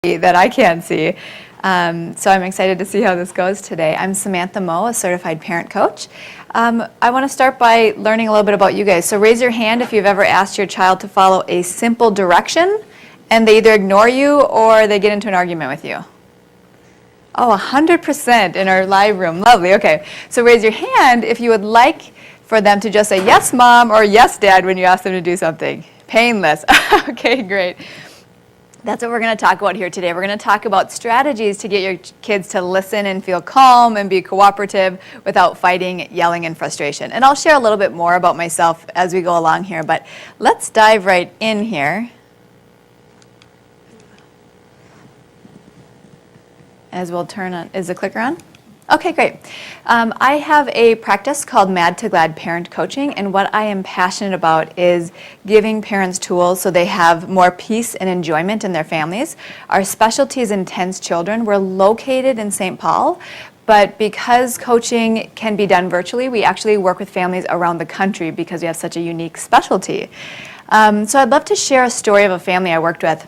that I can't see. So I'm excited to see how this goes today. I'm Samantha Moe, a certified parent coach. I want to start by learning a little bit about you guys. So raise your hand if you've ever asked your child to follow a simple direction and they either ignore you or they get into an argument with you. Oh, 100% in our live room. Lovely. Okay. So raise your hand if you would like for them to just say yes, mom, or yes, dad when you ask them to do something. Painless. Okay, great. That's what we're going to talk about here today. We're going to talk about strategies to get your kids to listen and feel calm and be cooperative without fighting, yelling, and frustration. And I'll share a little bit more about myself as we go along here, but let's dive right in here. As we'll turn on, is the clicker on? Okay, great. I have a practice called Mad to Glad Parent Coaching, and what I am passionate about is giving parents tools so they have more peace and enjoyment in their families. Our specialty is intense children. We're located in St. Paul, but because coaching can be done virtually, we actually work with families around the country because we have such a unique specialty. So I'd love to share a story of a family I worked with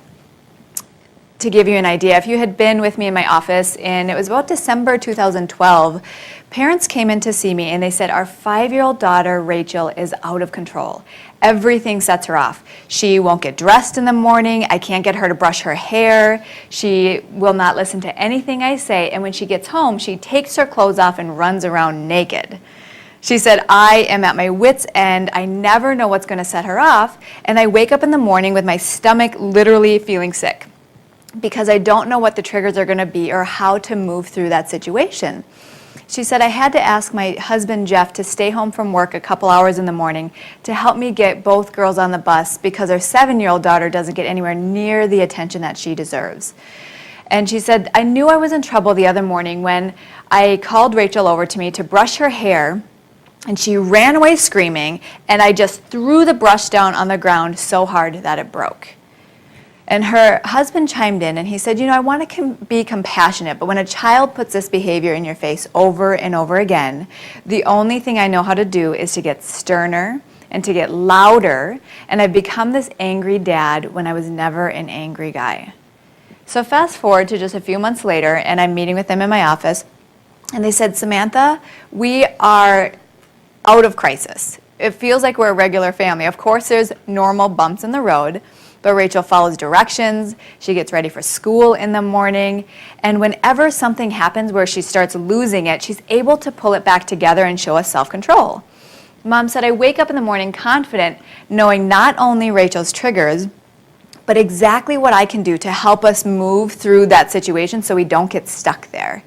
to give you an idea. If you had been with me in my office, and it was about December 2012, parents came in to see me and they said, our 5-year-old daughter, Rachel, is out of control. Everything sets her off. She won't get dressed in the morning. I can't get her to brush her hair. She will not listen to anything I say. And when she gets home, she takes her clothes off and runs around naked. She said, I am at my wit's end. I never know what's going to set her off. And I wake up in the morning with my stomach literally feeling sick, because I don't know what the triggers are going to be or how to move through that situation. She said, I had to ask my husband, Jeff, to stay home from work a couple hours in the morning to help me get both girls on the bus because our 7-year-old daughter doesn't get anywhere near the attention that she deserves. And she said, I knew I was in trouble the other morning when I called Rachel over to me to brush her hair, and she ran away screaming, and I just threw the brush down on the ground so hard that it broke. And her husband chimed in and he said, I want to be compassionate, but when a child puts this behavior in your face over and over again, the only thing I know how to do is to get sterner and to get louder, and I've become this angry dad when I was never an angry guy. So fast forward to just a few months later, and I'm meeting with them in my office, and they said, Samantha, we are out of crisis. It feels like we're a regular family. Of course, there's normal bumps in the road, but Rachel follows directions, she gets ready for school in the morning, and whenever something happens where she starts losing it, she's able to pull it back together and show us self-control. Mom said, I wake up in the morning confident, knowing not only Rachel's triggers, but exactly what I can do to help us move through that situation so we don't get stuck there.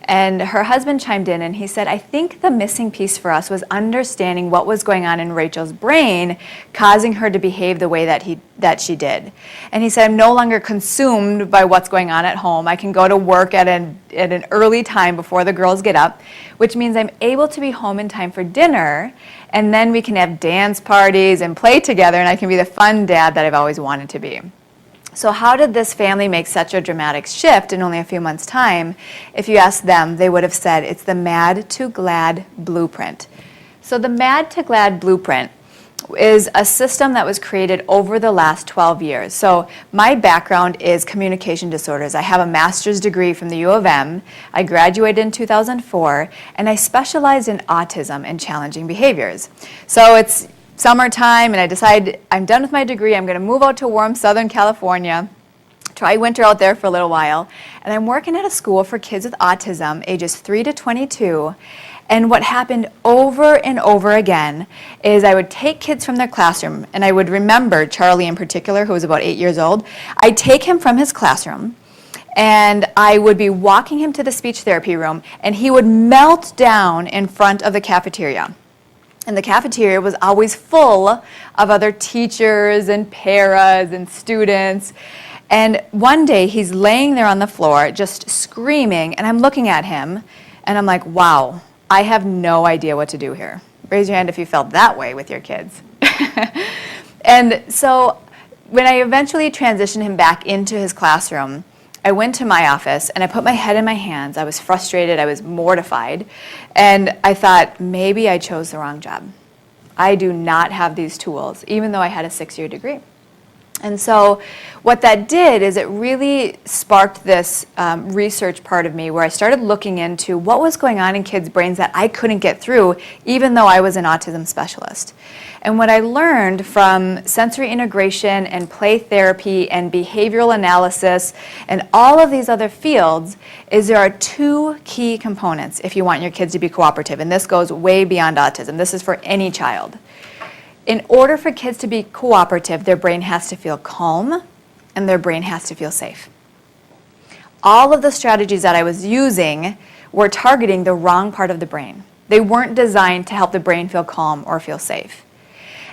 And her husband chimed in and he said, I think the missing piece for us was understanding what was going on in Rachel's brain, causing her to behave the way that she did. And he said, I'm no longer consumed by what's going on at home. I can go to work at an early time before the girls get up, which means I'm able to be home in time for dinner, and then we can have dance parties and play together, and I can be the fun dad that I've always wanted to be. So how did this family make such a dramatic shift in only a few months' time? If you asked them, they would have said it's the Mad to Glad blueprint. So the Mad to Glad blueprint is a system that was created over the last 12 years. So my background is communication disorders. I have a master's degree from the U of M. I graduated in 2004, and I specialized in autism and challenging behaviors. So it's summertime, and I decide I'm done with my degree. I'm going to move out to warm Southern California, try winter out there for a little while. And I'm working at a school for kids with autism, ages 3 to 22. And what happened over and over again is I would take kids from their classroom, and I would remember Charlie in particular, who was about 8 years old. I'd take him from his classroom, and I would be walking him to the speech therapy room, and he would melt down in front of the cafeteria. And the cafeteria was always full of other teachers and paras and students. And one day he's laying there on the floor just screaming, and I'm looking at him and I'm like, wow, I have no idea what to do here. Raise your hand if you felt that way with your kids. And so when I eventually transitioned him back into his classroom, I went to my office and I put my head in my hands. I was frustrated, I was mortified, and I thought, maybe I chose the wrong job. I do not have these tools, even though I had a 6-year degree. And so what that did is it really sparked this research part of me where I started looking into what was going on in kids' brains that I couldn't get through, even though I was an autism specialist. And what I learned from sensory integration and play therapy and behavioral analysis and all of these other fields is there are two key components if you want your kids to be cooperative. And this goes way beyond autism. This is for any child. In order for kids to be cooperative, their brain has to feel calm and their brain has to feel safe. All of the strategies that I was using were targeting the wrong part of the brain. They weren't designed to help the brain feel calm or feel safe.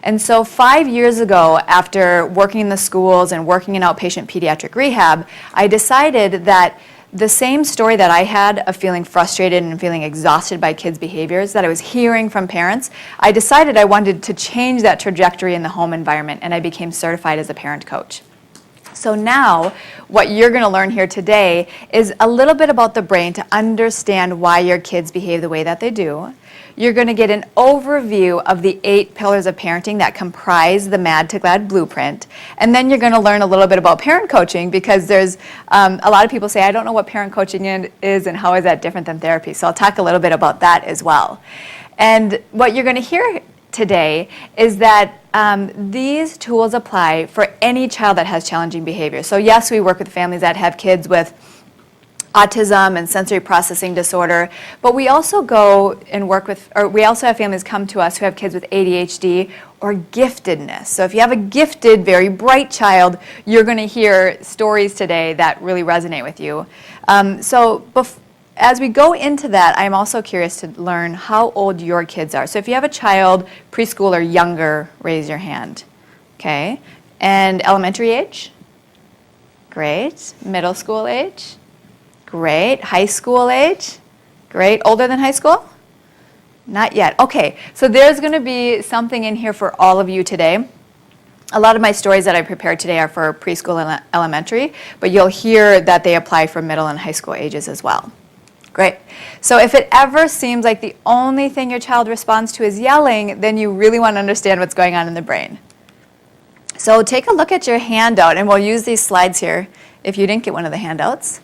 And so 5 years ago, after working in the schools and working in outpatient pediatric rehab, I decided that the same story that I had of feeling frustrated and feeling exhausted by kids' behaviors that I was hearing from parents, I decided I wanted to change that trajectory in the home environment, and I became certified as a parent coach. So now, what you're going to learn here today is a little bit about the brain to understand why your kids behave the way that they do. You're going to get an overview of the 8 pillars of parenting that comprise the Mad to Glad blueprint. And then you're going to learn a little bit about parent coaching because there's a lot of people say, I don't know what parent coaching is and how is that different than therapy. So I'll talk a little bit about that as well. And what you're going to hear today is that these tools apply for any child that has challenging behavior. So yes, we work with families that have kids with autism and sensory processing disorder, but we also go and work with, or we also have families come to us who have kids with ADHD or giftedness. So if you have a gifted, very bright child, you're going to hear stories today that really resonate with you. As we go into that, I'm also curious to learn how old your kids are. So if you have a child, preschool or younger, raise your hand. Okay. And elementary age? Great. Middle school age? Great. High school age? Great. Older than high school? Not yet. Okay, so there's going to be something in here for all of you today. A lot of my stories that I prepared today are for preschool and elementary, but you'll hear that they apply for middle and high school ages as well. Great. So if it ever seems like the only thing your child responds to is yelling, then you really want to understand what's going on in the brain. So take a look at your handout, and we'll use these slides here if you didn't get one of the handouts.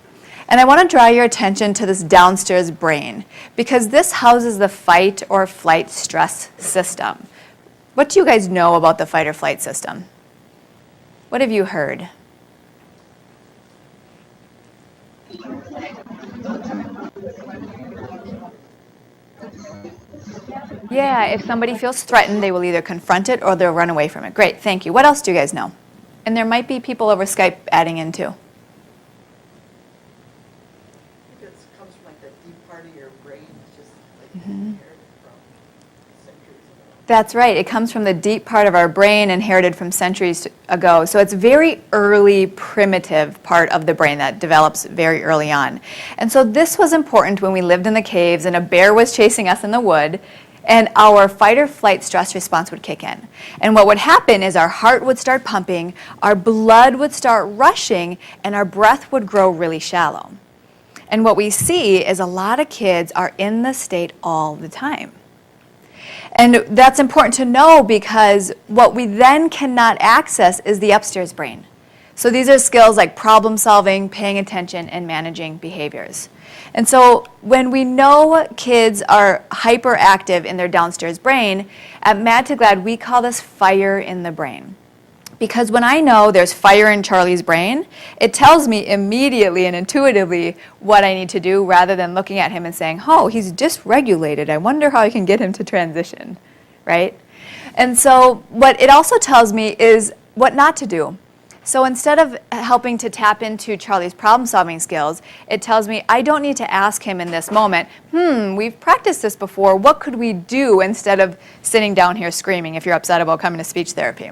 And I want to draw your attention to this downstairs brain, because this houses the fight or flight stress system. What do you guys know about the fight or flight system? What have you heard? Yeah, if somebody feels threatened, they will either confront it or they'll run away from it. Great, thank you. What else do you guys know? And there might be people over Skype adding in too. Comes from like the deep part of your brain, just like inherited from centuries ago. That's right. It comes from the deep part of our brain inherited from centuries ago. So it's a very early, primitive part of the brain that develops very early on. And so this was important when we lived in the caves and a bear was chasing us in the wood, and our fight or flight stress response would kick in. And what would happen is our heart would start pumping, our blood would start rushing, and our breath would grow really shallow. And what we see is a lot of kids are in this state all the time. And that's important to know because what we then cannot access is the upstairs brain. So these are skills like problem solving, paying attention, and managing behaviors. And so when we know kids are hyperactive in their downstairs brain, at Mad to Glad, we call this fire in the brain. Because when I know there's fire in Charlie's brain, it tells me immediately and intuitively what I need to do rather than looking at him and saying, oh, he's dysregulated. I wonder how I can get him to transition, right? And so what it also tells me is what not to do. So instead of helping to tap into Charlie's problem-solving skills, it tells me I don't need to ask him in this moment, we've practiced this before, what could we do instead of sitting down here screaming if you're upset about coming to speech therapy?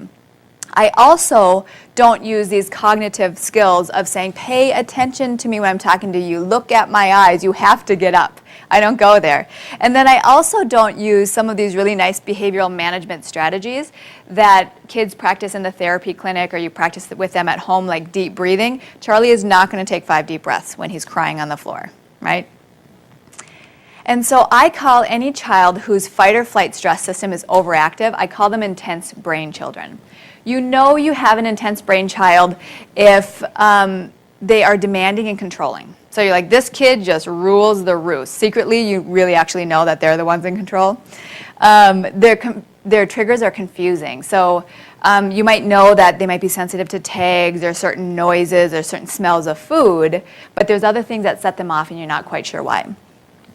I also don't use these cognitive skills of saying, pay attention to me when I'm talking to you, look at my eyes, you have to get up. I don't go there. And then I also don't use some of these really nice behavioral management strategies that kids practice in the therapy clinic or you practice with them at home, like deep breathing. Charlie is not going to take 5 deep breaths when he's crying on the floor, right? And so I call any child whose fight or flight stress system is overactive, I call them intense brain children. You know you have an intense brain child if they are demanding and controlling. So you're like, this kid just rules the roost. Secretly, you really actually know that they're the ones in control. Their triggers are confusing. So you might know that they might be sensitive to tags, or certain noises, or certain smells of food, but there's other things that set them off and you're not quite sure why.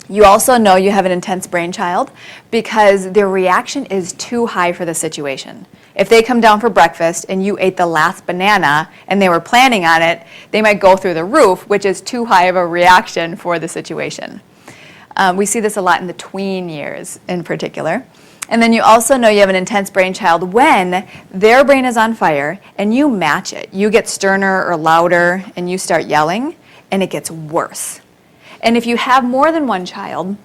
You also know you have an intense brain child because their reaction is too high for the situation. If they come down for breakfast and you ate the last banana and they were planning on it, they might go through the roof, which is too high of a reaction for the situation. We see this a lot in the tween years in particular. And then you also know you have an intense brain child when their brain is on fire and you match it. You get sterner or louder and you start yelling and it gets worse. And if you have more than one child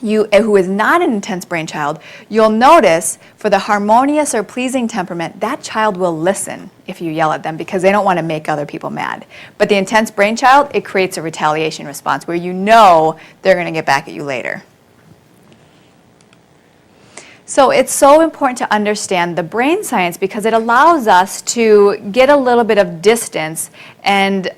who is not an intense brain child, you'll notice for the harmonious or pleasing temperament, that child will listen if you yell at them because they don't want to make other people mad. But the intense brain child, it creates a retaliation response where you know they're going to get back at you later. So it's so important to understand the brain science because it allows us to get a little bit of distance and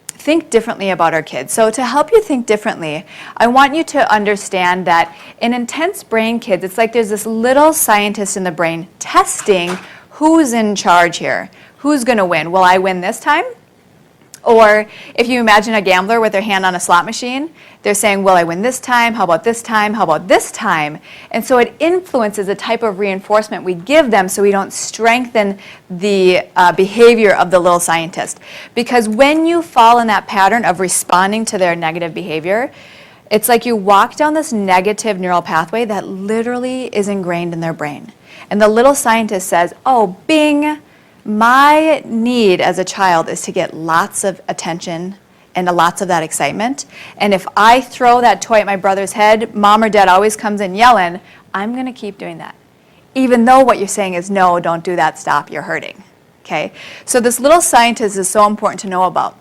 think differently about our kids. So to help you think differently, I want you to understand that in intense brain kids, it's like there's this little scientist in the brain testing who's in charge here. Who's going to win? Will I win this time? Or if you imagine a gambler with their hand on a slot machine, they're saying, will I win this time? How about this time? How about this time? And so it influences the type of reinforcement we give them so we don't strengthen the behavior of the little scientist. Because when you fall in that pattern of responding to their negative behavior, it's like you walk down this negative neural pathway that literally is ingrained in their brain. And the little scientist says, oh, bing, my need as a child is to get lots of attention and lots of that excitement. And if I throw that toy at my brother's head, mom or dad always comes in yelling, I'm going to keep doing that. Even though what you're saying is, no, don't do that, stop, you're hurting. Okay? So this little scientist is so important to know about.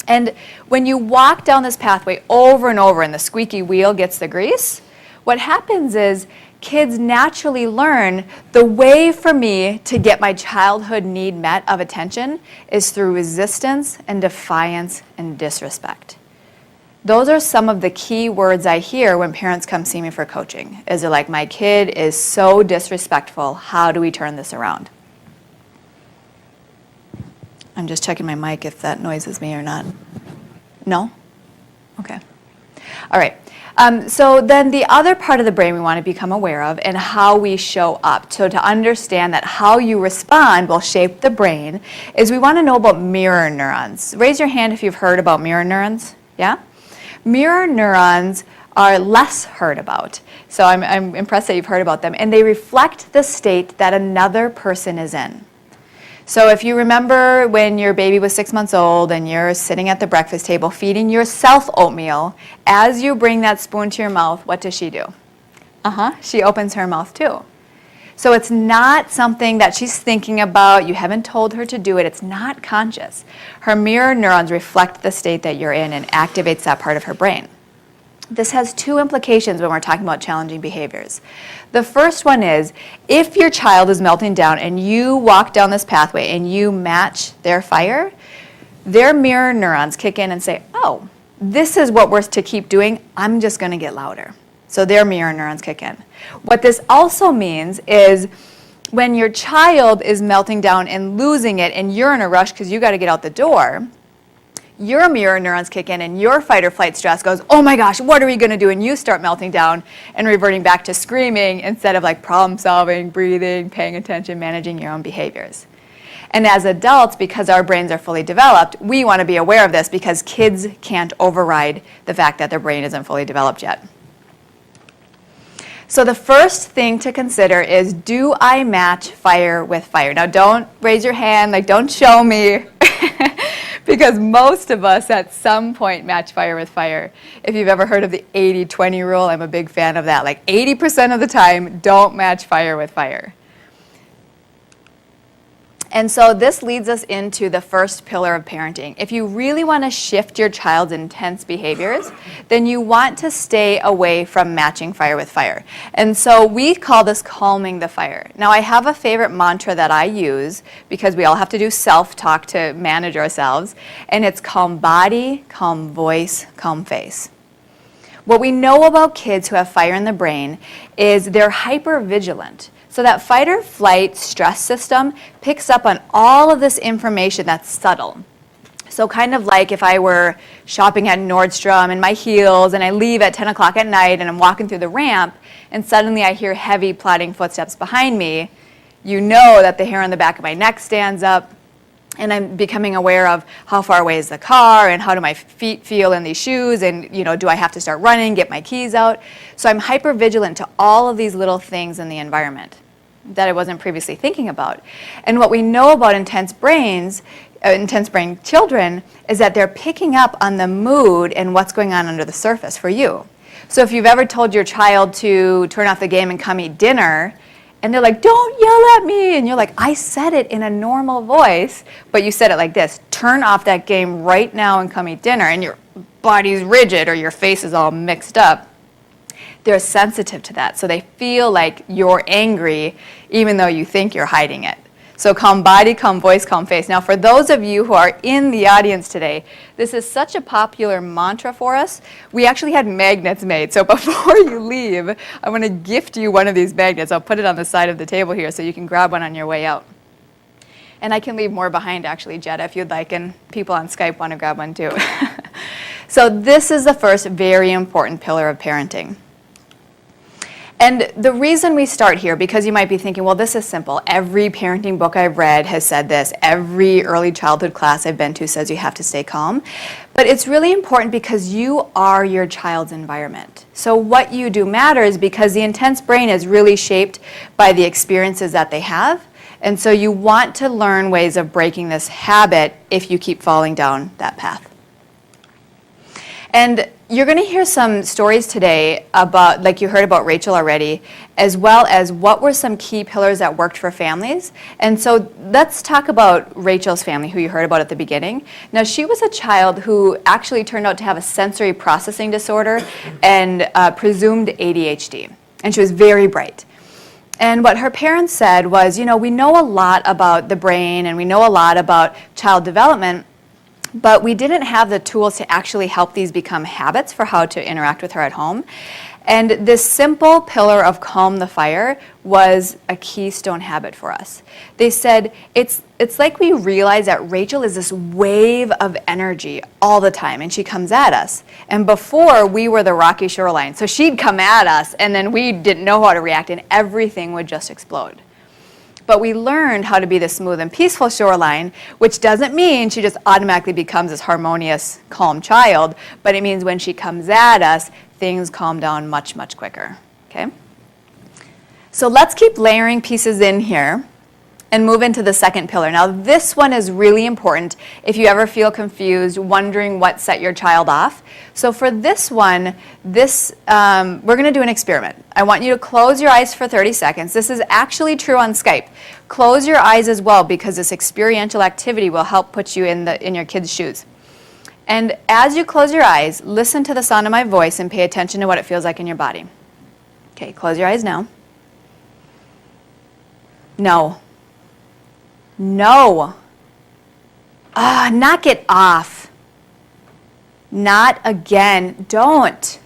And when you walk down this pathway over and over and the squeaky wheel gets the grease, what happens is kids naturally learn the way for me to get my childhood need met of attention is through resistance and defiance and disrespect. Those are some of the key words I hear when parents come see me for coaching. Is they're like, my kid is so disrespectful, how do we turn this around? I'm just checking my mic if that noises me or not. No? Okay. All right. So then the other part of the brain we want to become aware of and how we show up. So to understand that how you respond will shape the brain is we want to know about mirror neurons. Raise your hand if you've heard about mirror neurons. Yeah? Mirror neurons are less heard about. So I'm impressed that you've heard about them. And they reflect the state that another person is in. So if you remember when your baby was 6 months old and you're sitting at the breakfast table feeding yourself oatmeal, as you bring that spoon to your mouth, what does she do? She opens her mouth too. So it's not something that she's thinking about. You haven't told her to do it. It's not conscious. Her mirror neurons reflect the state that you're in and activates that part of her brain. This has two implications when we're talking about challenging behaviors. The first one is, if your child is melting down and you walk down this pathway and you match their fire, their mirror neurons kick in and say, oh, this is what we're to keep doing, I'm just going to get louder. So their mirror neurons kick in. What this also means is when your child is melting down and losing it and you're in a rush because you got to get out the door, your mirror neurons kick in and your fight or flight stress goes, oh my gosh, what are we going to do? And you start melting down and reverting back to screaming instead of like problem solving, breathing, paying attention, managing your own behaviors. And as adults, because our brains are fully developed, we want to be aware of this because kids can't override the fact that their brain isn't fully developed yet. So the first thing to consider is, do I match fire with fire? Now don't raise your hand, like don't show me. Because most of us at some point match fire with fire. If you've ever heard of the 80-20 rule, I'm a big fan of that. Like 80% of the time, don't match fire with fire. And so this leads us into the first pillar of parenting. If you really want to shift your child's intense behaviors, then you want to stay away from matching fire with fire. And so we call this calming the fire. Now I have a favorite mantra that I use because we all have to do self-talk to manage ourselves, and it's calm body, calm voice, calm face. What we know about kids who have fire in the brain is they're hypervigilant. So that fight or flight stress system picks up on all of this information that's subtle. So kind of like if I were shopping at Nordstrom in my heels and I leave at 10 o'clock at night and I'm walking through the ramp and suddenly I hear heavy plodding footsteps behind me, you know that the hair on the back of my neck stands up, and I'm becoming aware of how far away is the car and how do my feet feel in these shoes, and do I have to start running, get my keys out? So I'm hypervigilant to all of these little things in the environment that I wasn't previously thinking about. And what we know about intense brain children is that they're picking up on the mood and what's going on under the surface for you. So if you've ever told your child to turn off the game and come eat dinner, and they're like, don't yell at me, and you're like, I said it in a normal voice, but you said it like this, turn off that game right now and come eat dinner, and your body's rigid or your face is all mixed up. They're sensitive to that, so they feel like you're angry even though you think you're hiding it. So calm body, calm voice, calm face. Now for those of you who are in the audience today, this is such a popular mantra for us. We actually had magnets made, so before you leave, I want to gift you one of these magnets. I'll put it on the side of the table here so you can grab one on your way out. And I can leave more behind actually, Jetta, if you'd like, and people on Skype want to grab one too. So this is the first very important pillar of parenting. And the reason we start here, because you might be thinking, well, this is simple. Every parenting book I've read has said this. Every early childhood class I've been to says you have to stay calm. But it's really important because you are your child's environment. So what you do matters because the intense brain is really shaped by the experiences that they have. And so you want to learn ways of breaking this habit if you keep falling down that path. And you're going to hear some stories today about, like you heard about Rachel already, as well as what were some key pillars that worked for families. And so let's talk about Rachel's family, who you heard about at the beginning. Now, she was a child who actually turned out to have a sensory processing disorder and presumed ADHD. And she was very bright. And what her parents said was, we know a lot about the brain and we know a lot about child development, but we didn't have the tools to actually help these become habits for how to interact with her at home. And this simple pillar of calm the fire was a keystone habit for us. They said, it's like we realize that Rachel is this wave of energy all the time, and she comes at us. And before, we were the rocky shoreline. So she'd come at us, and then we didn't know how to react, and everything would just explode. But we learned how to be the smooth and peaceful shoreline, which doesn't mean she just automatically becomes this harmonious, calm child, but it means when she comes at us, things calm down much, much quicker, okay? So let's keep layering pieces in here and move into the second pillar. Now this one is really important if you ever feel confused, wondering what set your child off. So for this one, we're going to do an experiment. I want you to close your eyes for 30 seconds. This is actually true on Skype. Close your eyes as well because this experiential activity will help put you in your kids' shoes. And as you close your eyes, listen to the sound of my voice and pay attention to what it feels like in your body. Okay, close your eyes now. No. No. Knock it off. Not again. Don't.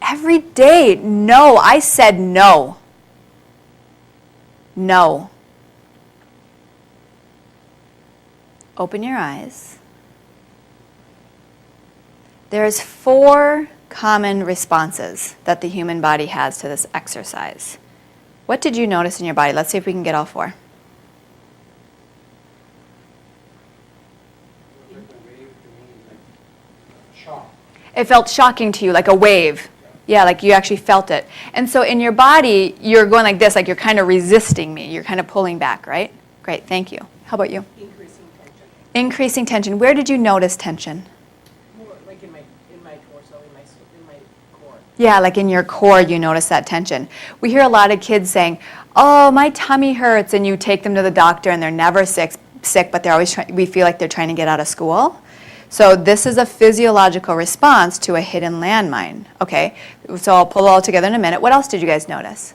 Every day. No. I said no. No. Open your eyes. There's 4 common responses that the human body has to this exercise. What did you notice in your body? Let's see if we can get all 4. It felt shocking to you, like a wave. Yeah, like you actually felt it. And so in your body, you're going like this, like you're kind of resisting me. You're kind of pulling back, right? Great, thank you. How about you? Increasing tension. Increasing tension. Where did you notice tension? More like in my torso, in my core. Yeah, like in your core, you notice that tension. We hear a lot of kids saying, oh, my tummy hurts, and you take them to the doctor and they're never sick, but they're always we feel like they're trying to get out of school. So this is a physiological response to a hidden landmine. Okay, so I'll pull it all together in a minute. What else did you guys notice?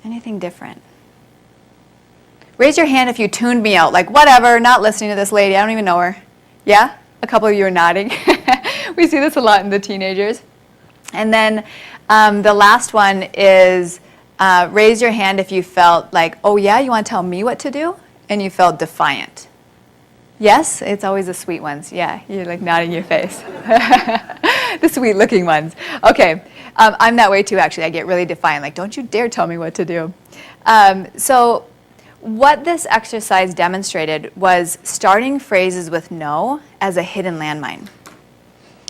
Anything different? Raise your hand if you tuned me out, like whatever, not listening to this lady, I don't even know her. Yeah? A couple of you are nodding. We see this a lot in the teenagers. And then the last one is raise your hand if you felt like, oh yeah, you want to tell me what to do? And you felt defiant. Yes? It's always the sweet ones. Yeah, you're like nodding your face. The sweet looking ones. Okay, I'm that way too actually. I get really defiant, like don't you dare tell me what to do. So what this exercise demonstrated was starting phrases with no as a hidden landmine.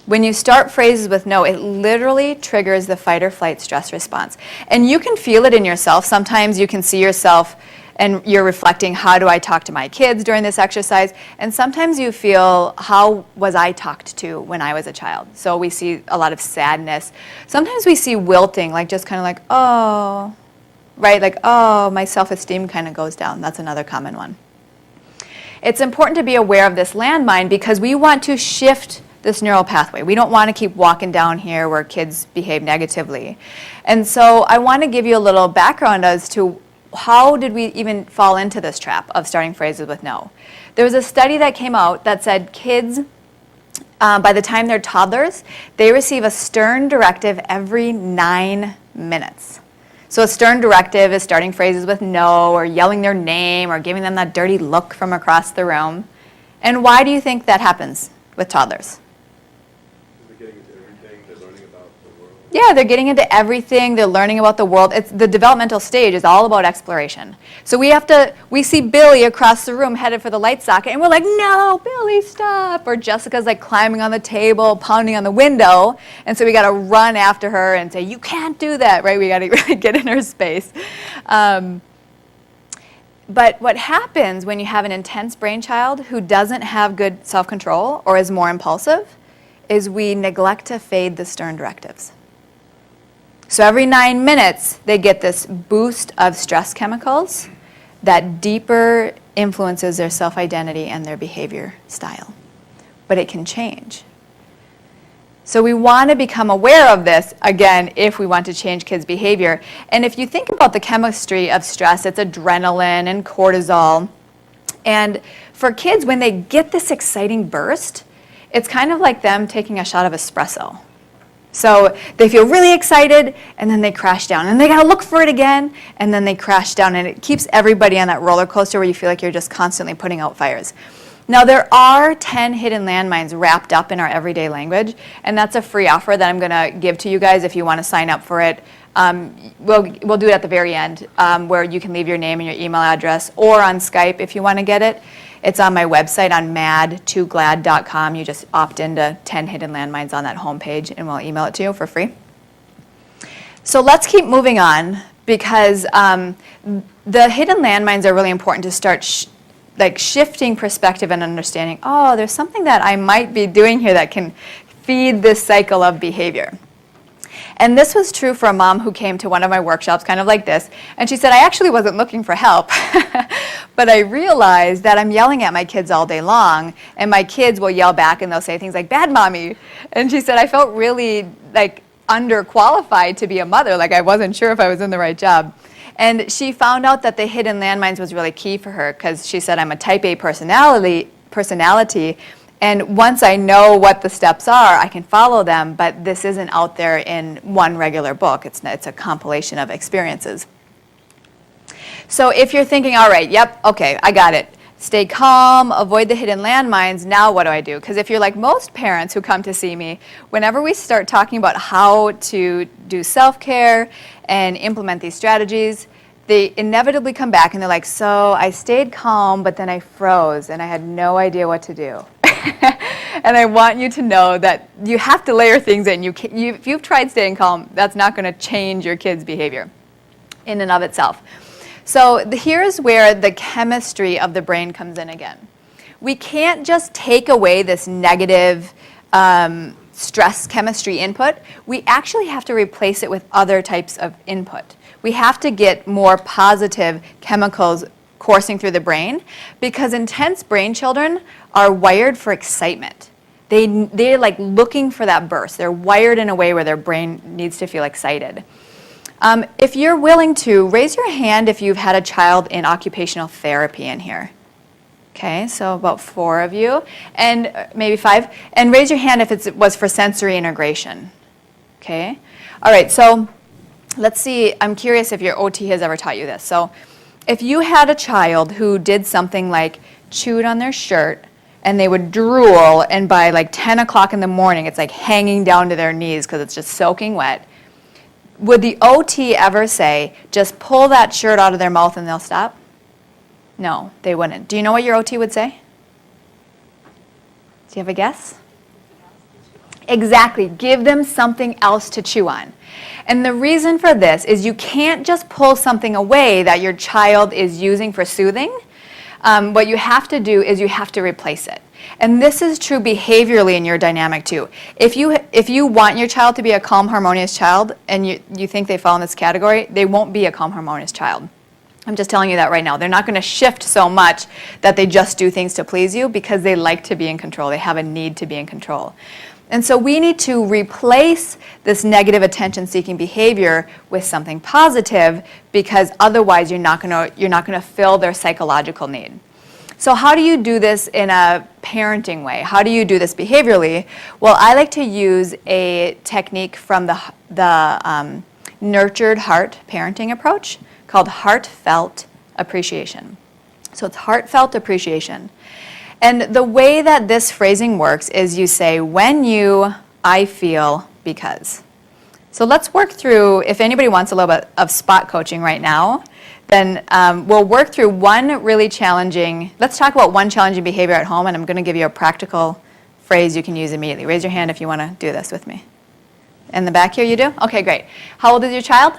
When you start phrases with no, it literally triggers the fight or flight stress response. And you can feel it in yourself. Sometimes you can see yourself and you're reflecting, how do I talk to my kids during this exercise? And sometimes you feel, how was I talked to when I was a child? So we see a lot of sadness. Sometimes we see wilting, like just kind of like, oh, right? Like, oh, my self-esteem kind of goes down. That's another common one. It's important to be aware of this landmine because we want to shift this neural pathway. We don't want to keep walking down here where kids behave negatively. And so I want to give you a little background as to how did we even fall into this trap of starting phrases with no. There was a study that came out that said kids, by the time they're toddlers, they receive a stern directive every 9 minutes. So a stern directive is starting phrases with no, or yelling their name, or giving them that dirty look from across the room. And why do you think that happens with toddlers? They're getting into everything, they're learning about the world. Yeah, they're getting into everything, they're learning about the world. It's the developmental stage is all about exploration. So we see Billy across the room headed for the light socket, and we're like, no, Billy, stop. Or Jessica's like climbing on the table, pounding on the window, and so we got to run after her and say, you can't do that, right? We got to really get in her space. But what happens when you have an intense brain child who doesn't have good self-control or is more impulsive is we neglect to fade the stern directives. So every 9 minutes, they get this boost of stress chemicals that deeper influences their self-identity and their behavior style. But it can change. So we want to become aware of this, again, if we want to change kids' behavior. And if you think about the chemistry of stress, it's adrenaline and cortisol. And for kids, when they get this exciting burst, it's kind of like them taking a shot of espresso. So they feel really excited, and then they crash down. And they got to look for it again, and then they crash down. And it keeps everybody on that roller coaster where you feel like you're just constantly putting out fires. Now, there are 10 hidden landmines wrapped up in our everyday language, and that's a free offer that I'm going to give to you guys if you want to sign up for it. We'll do it at the very end, where you can leave your name and your email address, or on Skype if you want to get it. It's on my website on mad2glad.com. You just opt into 10 hidden landmines on that homepage, and we'll email it to you for free. So let's keep moving on, because the hidden landmines are really important to start shifting perspective and understanding, oh, there's something that I might be doing here that can feed this cycle of behavior. And this was true for a mom who came to one of my workshops, kind of like this, and she said, I actually wasn't looking for help, but I realized that I'm yelling at my kids all day long, and my kids will yell back and they'll say things like, bad mommy. And she said, I felt really underqualified to be a mother, like I wasn't sure if I was in the right job. And she found out that the hidden landmines was really key for her, because she said, I'm a type A personality, and once I know what the steps are, I can follow them, but this isn't out there in one regular book. It's a compilation of experiences. So if you're thinking, all right, yep, okay, I got it. Stay calm, avoid the hidden landmines, now what do I do? Because if you're like most parents who come to see me, whenever we start talking about how to do self-care and implement these strategies, they inevitably come back and they're like, so I stayed calm, but then I froze and I had no idea what to do. And I want you to know that you have to layer things in. If you've tried staying calm, that's not going to change your kid's behavior in and of itself. So here's where the chemistry of the brain comes in again. We can't just take away this negative stress chemistry input, we actually have to replace it with other types of input. We have to get more positive chemicals coursing through the brain because intense brain children are wired for excitement. They're like looking for that burst. They're wired in a way where their brain needs to feel excited. If you're willing to, raise your hand if you've had a child in occupational therapy in here. Okay, so about 4 of you, and maybe 5. And raise your hand if it was for sensory integration. Okay, all right, so let's see, I'm curious if your OT has ever taught you this. So if you had a child who did something like chewed on their shirt and they would drool, and by like 10 o'clock in the morning, it's like hanging down to their knees because it's just soaking wet, would the OT ever say, just pull that shirt out of their mouth and they'll stop? No, they wouldn't. Do you know what your OT would say? Do you have a guess? Exactly. Give them something else to chew on. And the reason for this is you can't just pull something away that your child is using for soothing. What you have to do is you have to replace it. And this is true behaviorally in your dynamic too. If you want your child to be a calm, harmonious child and you think they fall in this category, they won't be a calm, harmonious child. I'm just telling you that right now. They're not going to shift so much that they just do things to please you because they like to be in control. They have a need to be in control. And so we need to replace this negative attention-seeking behavior with something positive because otherwise you're not going to fill their psychological need. So how do you do this in a parenting way? How do you do this behaviorally? Well, I like to use a technique from the nurtured heart parenting approach called heartfelt appreciation. So it's heartfelt appreciation. And the way that this phrasing works is you say, when you, I feel, because. So let's work through, if anybody wants a little bit of spot coaching right now, then we'll work through one really challenging, let's talk about one challenging behavior at home, and I'm going to give you a practical phrase you can use immediately. Raise your hand if you want to do this with me. In the back here, you do? Okay, great. How old is your child?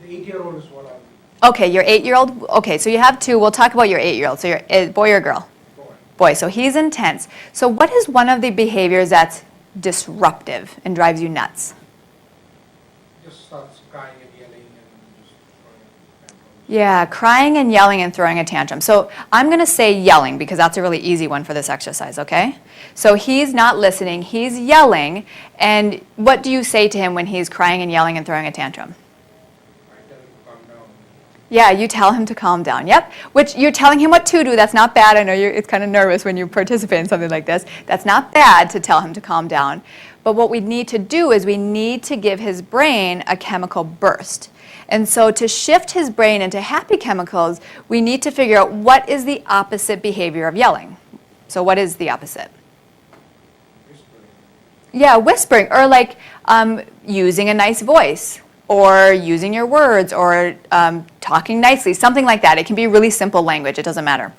8-year-old is what I'm. Okay, your 8-year-old? Okay, so you have 2. We'll talk about your 8-year-old. So you're boy or girl? Boy. Boy, so he's intense. So what is one of the behaviors that's disruptive and drives you nuts? Just starts crying and yelling and just throwing tantrums. Yeah, crying and yelling and throwing a tantrum. So I'm going to say yelling because that's a really easy one for this exercise, okay? So he's not listening, he's yelling, and what do you say to him when he's crying and yelling and throwing a tantrum? I tell him to calm down. Yeah, you tell him to calm down. Yep, which you're telling him what to do. That's not bad. I know it's kind of nervous when you participate in something like this. That's not bad to tell him to calm down. But what we need to do is we need to give his brain a chemical burst. And so to shift his brain into happy chemicals, we need to figure out what is the opposite behavior of yelling. So what is the opposite? Whispering. Yeah, whispering, or like using a nice voice, or using your words, or talking nicely, something like that. It can be really simple language, it doesn't matter.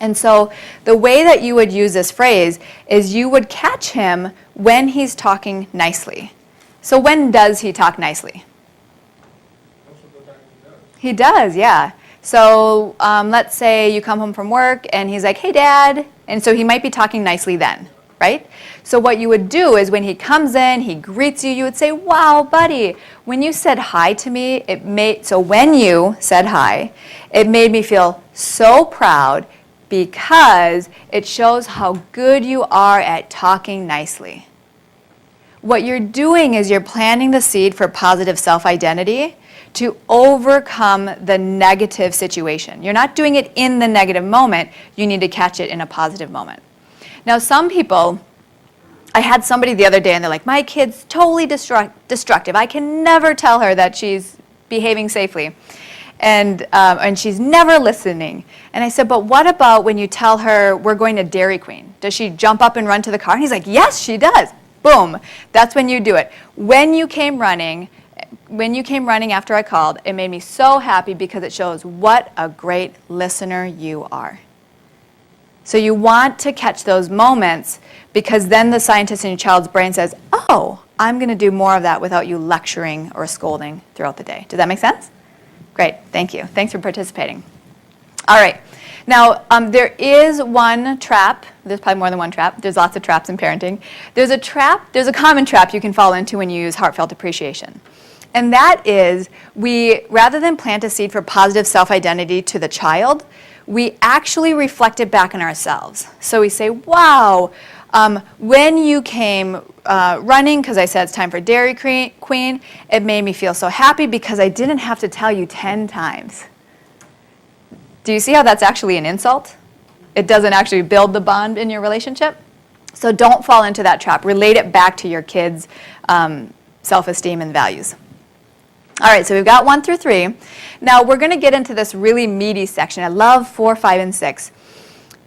And so the way that you would use this phrase is you would catch him when he's talking nicely. So when does he talk nicely? Most of the time he does. He does, yeah. So let's say you come home from work and he's like, hey, Dad. And so he might be talking nicely then, right? So what you would do is when he comes in, he greets you, you would say, wow, buddy, when you said hi to me, so when you said hi, it made me feel so proud because it shows how good you are at talking nicely. What you're doing is you're planting the seed for positive self-identity to overcome the negative situation. You're not doing it in the negative moment. You need to catch it in a positive moment. Now, some people, I had somebody the other day and they're like, my kid's totally destructive. I can never tell her that she's behaving safely. And she's never listening. And I said, but what about when you tell her we're going to Dairy Queen? Does she jump up and run to the car? And he's like, yes, she does. Boom. That's when you do it. When you came running after I called, it made me so happy because it shows what a great listener you are. So you want to catch those moments because then the scientist in your child's brain says, oh, I'm going to do more of that without you lecturing or scolding throughout the day. Does that make sense? Great, thank you. Thanks for participating. All right, now there is one trap There's probably more than one trap. There's lots of traps in parenting. There's a common trap you can fall into when you use heartfelt appreciation. And that is, rather than plant a seed for positive self-identity to the child, we actually reflect it back on ourselves. So we say, wow, when you came running, because I said it's time for Dairy Queen, it made me feel so happy because I didn't have to tell you 10 times. Do you see how that's actually an insult? It doesn't actually build the bond in your relationship. So don't fall into that trap. Relate it back to your kids' self-esteem and values. All right, so we've got 1 through 3. Now we're going to get into this really meaty section. I love 4, 5, and 6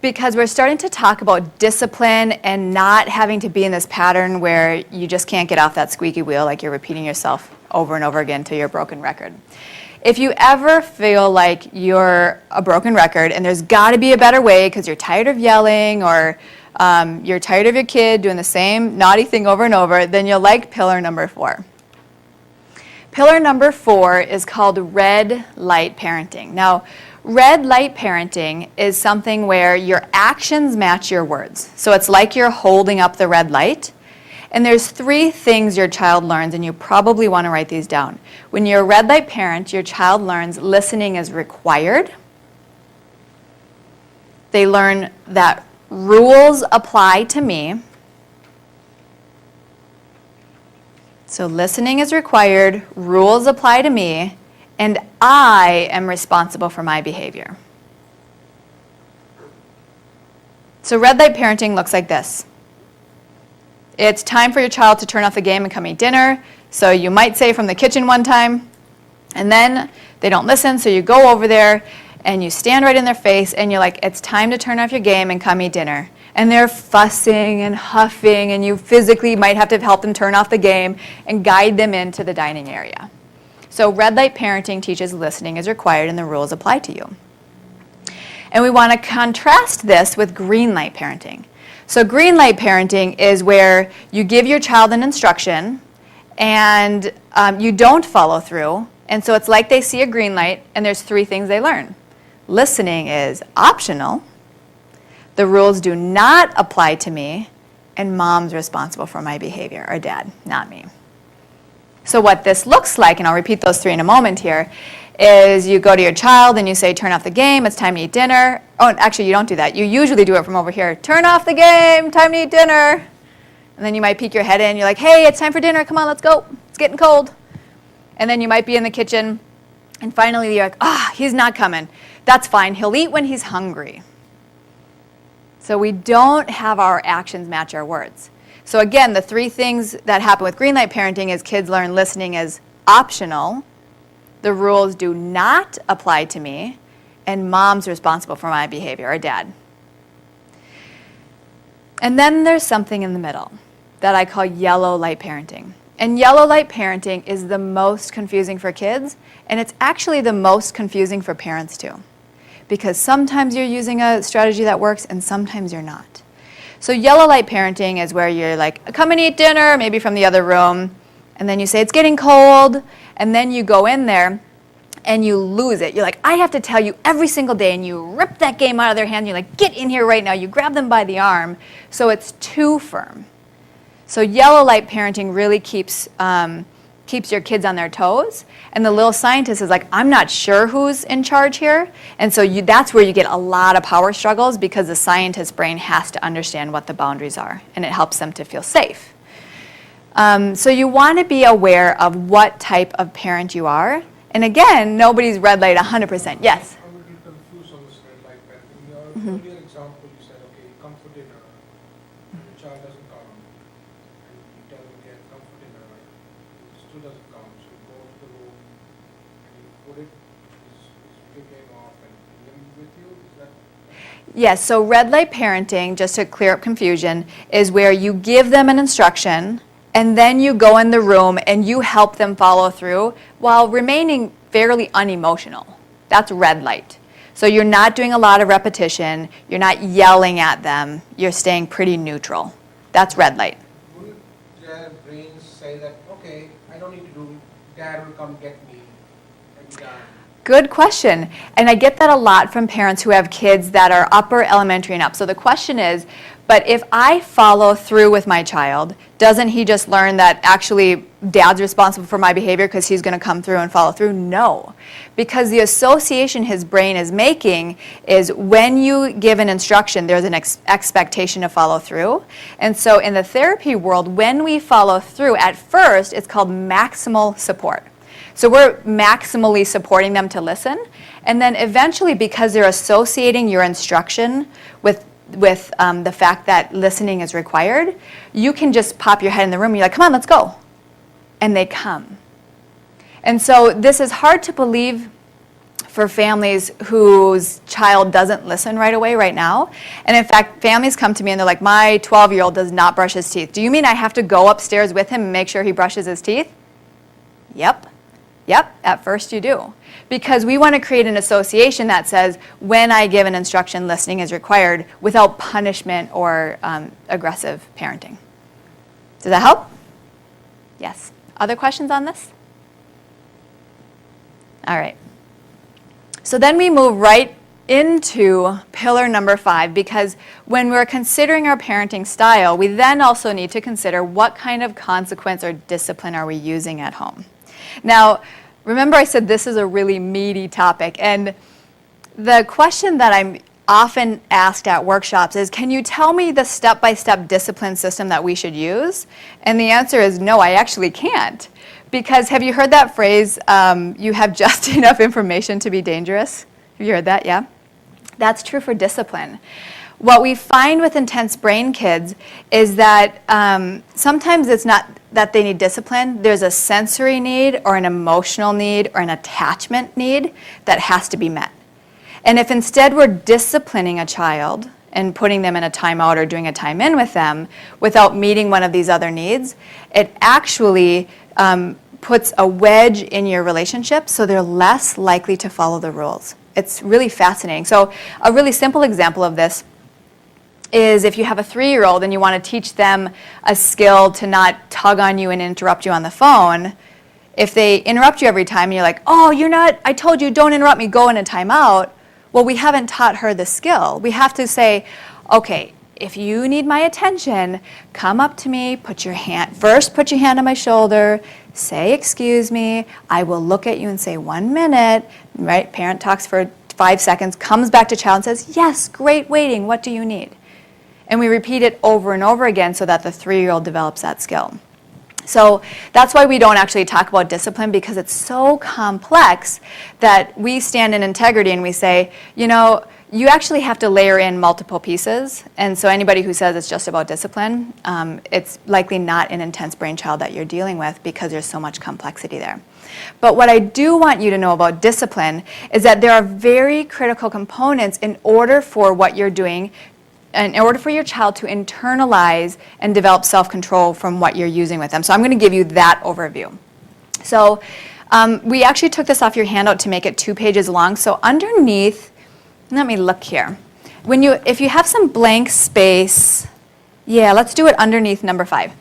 because we're starting to talk about discipline and not having to be in this pattern where you just can't get off that squeaky wheel, like you're repeating yourself over and over again to your broken record. If you ever feel like you're a broken record and there's got to be a better way because you're tired of yelling or you're tired of your kid doing the same naughty thing over and over, then you'll like pillar number 4. Pillar number 4 is called red light parenting. Now, red light parenting is something where your actions match your words. So it's like you're holding up the red light. And there's 3 things your child learns, and you probably want to write these down. When you're a red light parent, your child learns listening is required. They learn that rules apply to me. So listening is required, rules apply to me, and I am responsible for my behavior. So red light parenting looks like this. It's time for your child to turn off the game and come eat dinner. So you might say from the kitchen one time, and then they don't listen, so you go over there and you stand right in their face and you're like, it's time to turn off your game and come eat dinner. And they're fussing and huffing, and you physically might have to help them turn off the game and guide them into the dining area. So red light parenting teaches listening is required and the rules apply to you. And we want to contrast this with green light parenting. So green light parenting is where you give your child an instruction and you don't follow through. And so it's like they see a green light and there's 3 things they learn. Listening is optional. The rules do not apply to me, and mom's responsible for my behavior, or dad, not me. So what this looks like, and I'll repeat those 3 in a moment here, is you go to your child and you say, turn off the game, it's time to eat dinner. Oh, actually, you don't do that. You usually do it from over here. Turn off the game, time to eat dinner. And then you might peek your head in, you're like, hey, it's time for dinner, come on, let's go. It's getting cold. And then you might be in the kitchen, and finally you're like, he's not coming. That's fine, he'll eat when he's hungry. So we don't have our actions match our words. So again, the 3 things that happen with green light parenting is kids learn listening is optional, the rules do not apply to me, and mom's responsible for my behavior, or dad. And then there's something in the middle that I call yellow light parenting. And yellow light parenting is the most confusing for kids, and it's actually the most confusing for parents too. Because sometimes you're using a strategy that works and sometimes you're not. So yellow light parenting is where you're like, come and eat dinner, maybe from the other room, and then you say it's getting cold, and then you go in there and you lose it. You're like, I have to tell you every single day, and you rip that game out of their hands, you're like, get in here right now. You grab them by the arm, so it's too firm. So yellow light parenting really keeps your kids on their toes. And the little scientist is like, I'm not sure who's in charge here. And so that's where you get a lot of power struggles because the scientist's brain has to understand what the boundaries are. And it helps them to feel safe. So you want to be aware of what type of parent you are. And again, nobody's red light 100%. Yes? I'm a little confused on this red light parenting. In your earlier example, you said, okay, come for dinner, and the child doesn't come, and you tell them again, come for dinner, and it still doesn't come, so you go to the room, and you put his video game off, and bring him with you, is that? Yes, so red light parenting, just to clear up confusion, is where you give them an instruction, and then you go in the room and you help them follow through while remaining fairly unemotional. That's red light. So you're not doing a lot of repetition, you're not yelling at them, you're staying pretty neutral. That's red light. Wouldn't their brains say that, okay, I don't need to do, dad will come get me every time? Good question. And I get that a lot from parents who have kids that are upper elementary and up. So the question is, but if I follow through with my child, doesn't he just learn that actually dad's responsible for my behavior because he's going to come through and follow through? No. Because the association his brain is making is when you give an instruction, there's an expectation to follow through. And so in the therapy world, when we follow through, at first, it's called maximal support. So we're maximally supporting them to listen. And then eventually, because they're associating your instruction with the fact that listening is required, you can just pop your head in the room and you're like, come on, let's go. And they come. And so this is hard to believe for families whose child doesn't listen right away right now. And in fact, families come to me and they're like, my 12-year-old does not brush his teeth. Do you mean I have to go upstairs with him and make sure he brushes his teeth? Yep, at first you do. Because we want to create an association that says, when I give an instruction, listening is required without punishment or aggressive parenting. Does that help? Yes. Other questions on this? All right. So then we move right into pillar number 5, because when we're considering our parenting style, we then also need to consider what kind of consequence or discipline are we using at home. Now, remember I said this is a really meaty topic, and the question that I'm often asked at workshops is, can you tell me the step-by-step discipline system that we should use? And the answer is no, I actually can't. Because have you heard that phrase, you have just enough information to be dangerous? Have you heard that? Yeah? That's true for discipline. What we find with intense brain kids is that sometimes it's not that they need discipline. There's a sensory need or an emotional need or an attachment need that has to be met. And if instead we're disciplining a child and putting them in a timeout or doing a time in with them without meeting one of these other needs, it actually puts a wedge in your relationship so they're less likely to follow the rules. It's really fascinating. So a really simple example of this is if you have a 3-year-old and you want to teach them a skill to not tug on you and interrupt you on the phone, if they interrupt you every time and you're like, oh, I told you don't interrupt me, go in a timeout, well, we haven't taught her the skill. We have to say, okay, if you need my attention, come up to me, put your hand on my shoulder, say, excuse me, I will look at you and say 1 minute, right? Parent talks for 5 seconds, comes back to child and says, yes, great waiting, what do you need? And we repeat it over and over again so that the 3-year-old develops that skill. So that's why we don't actually talk about discipline, because it's so complex that we stand in integrity and we say, you actually have to layer in multiple pieces. And so anybody who says it's just about discipline, it's likely not an intense brain child that you're dealing with, because there's so much complexity there. But what I do want you to know about discipline is that there are very critical components in order for what you're doing, in order for your child to internalize and develop self-control from what you're using with them. So I'm going to give you that overview. So we actually took this off your handout to make it 2 pages long. So underneath, let me look here. If you have some blank space, let's do it underneath number 5.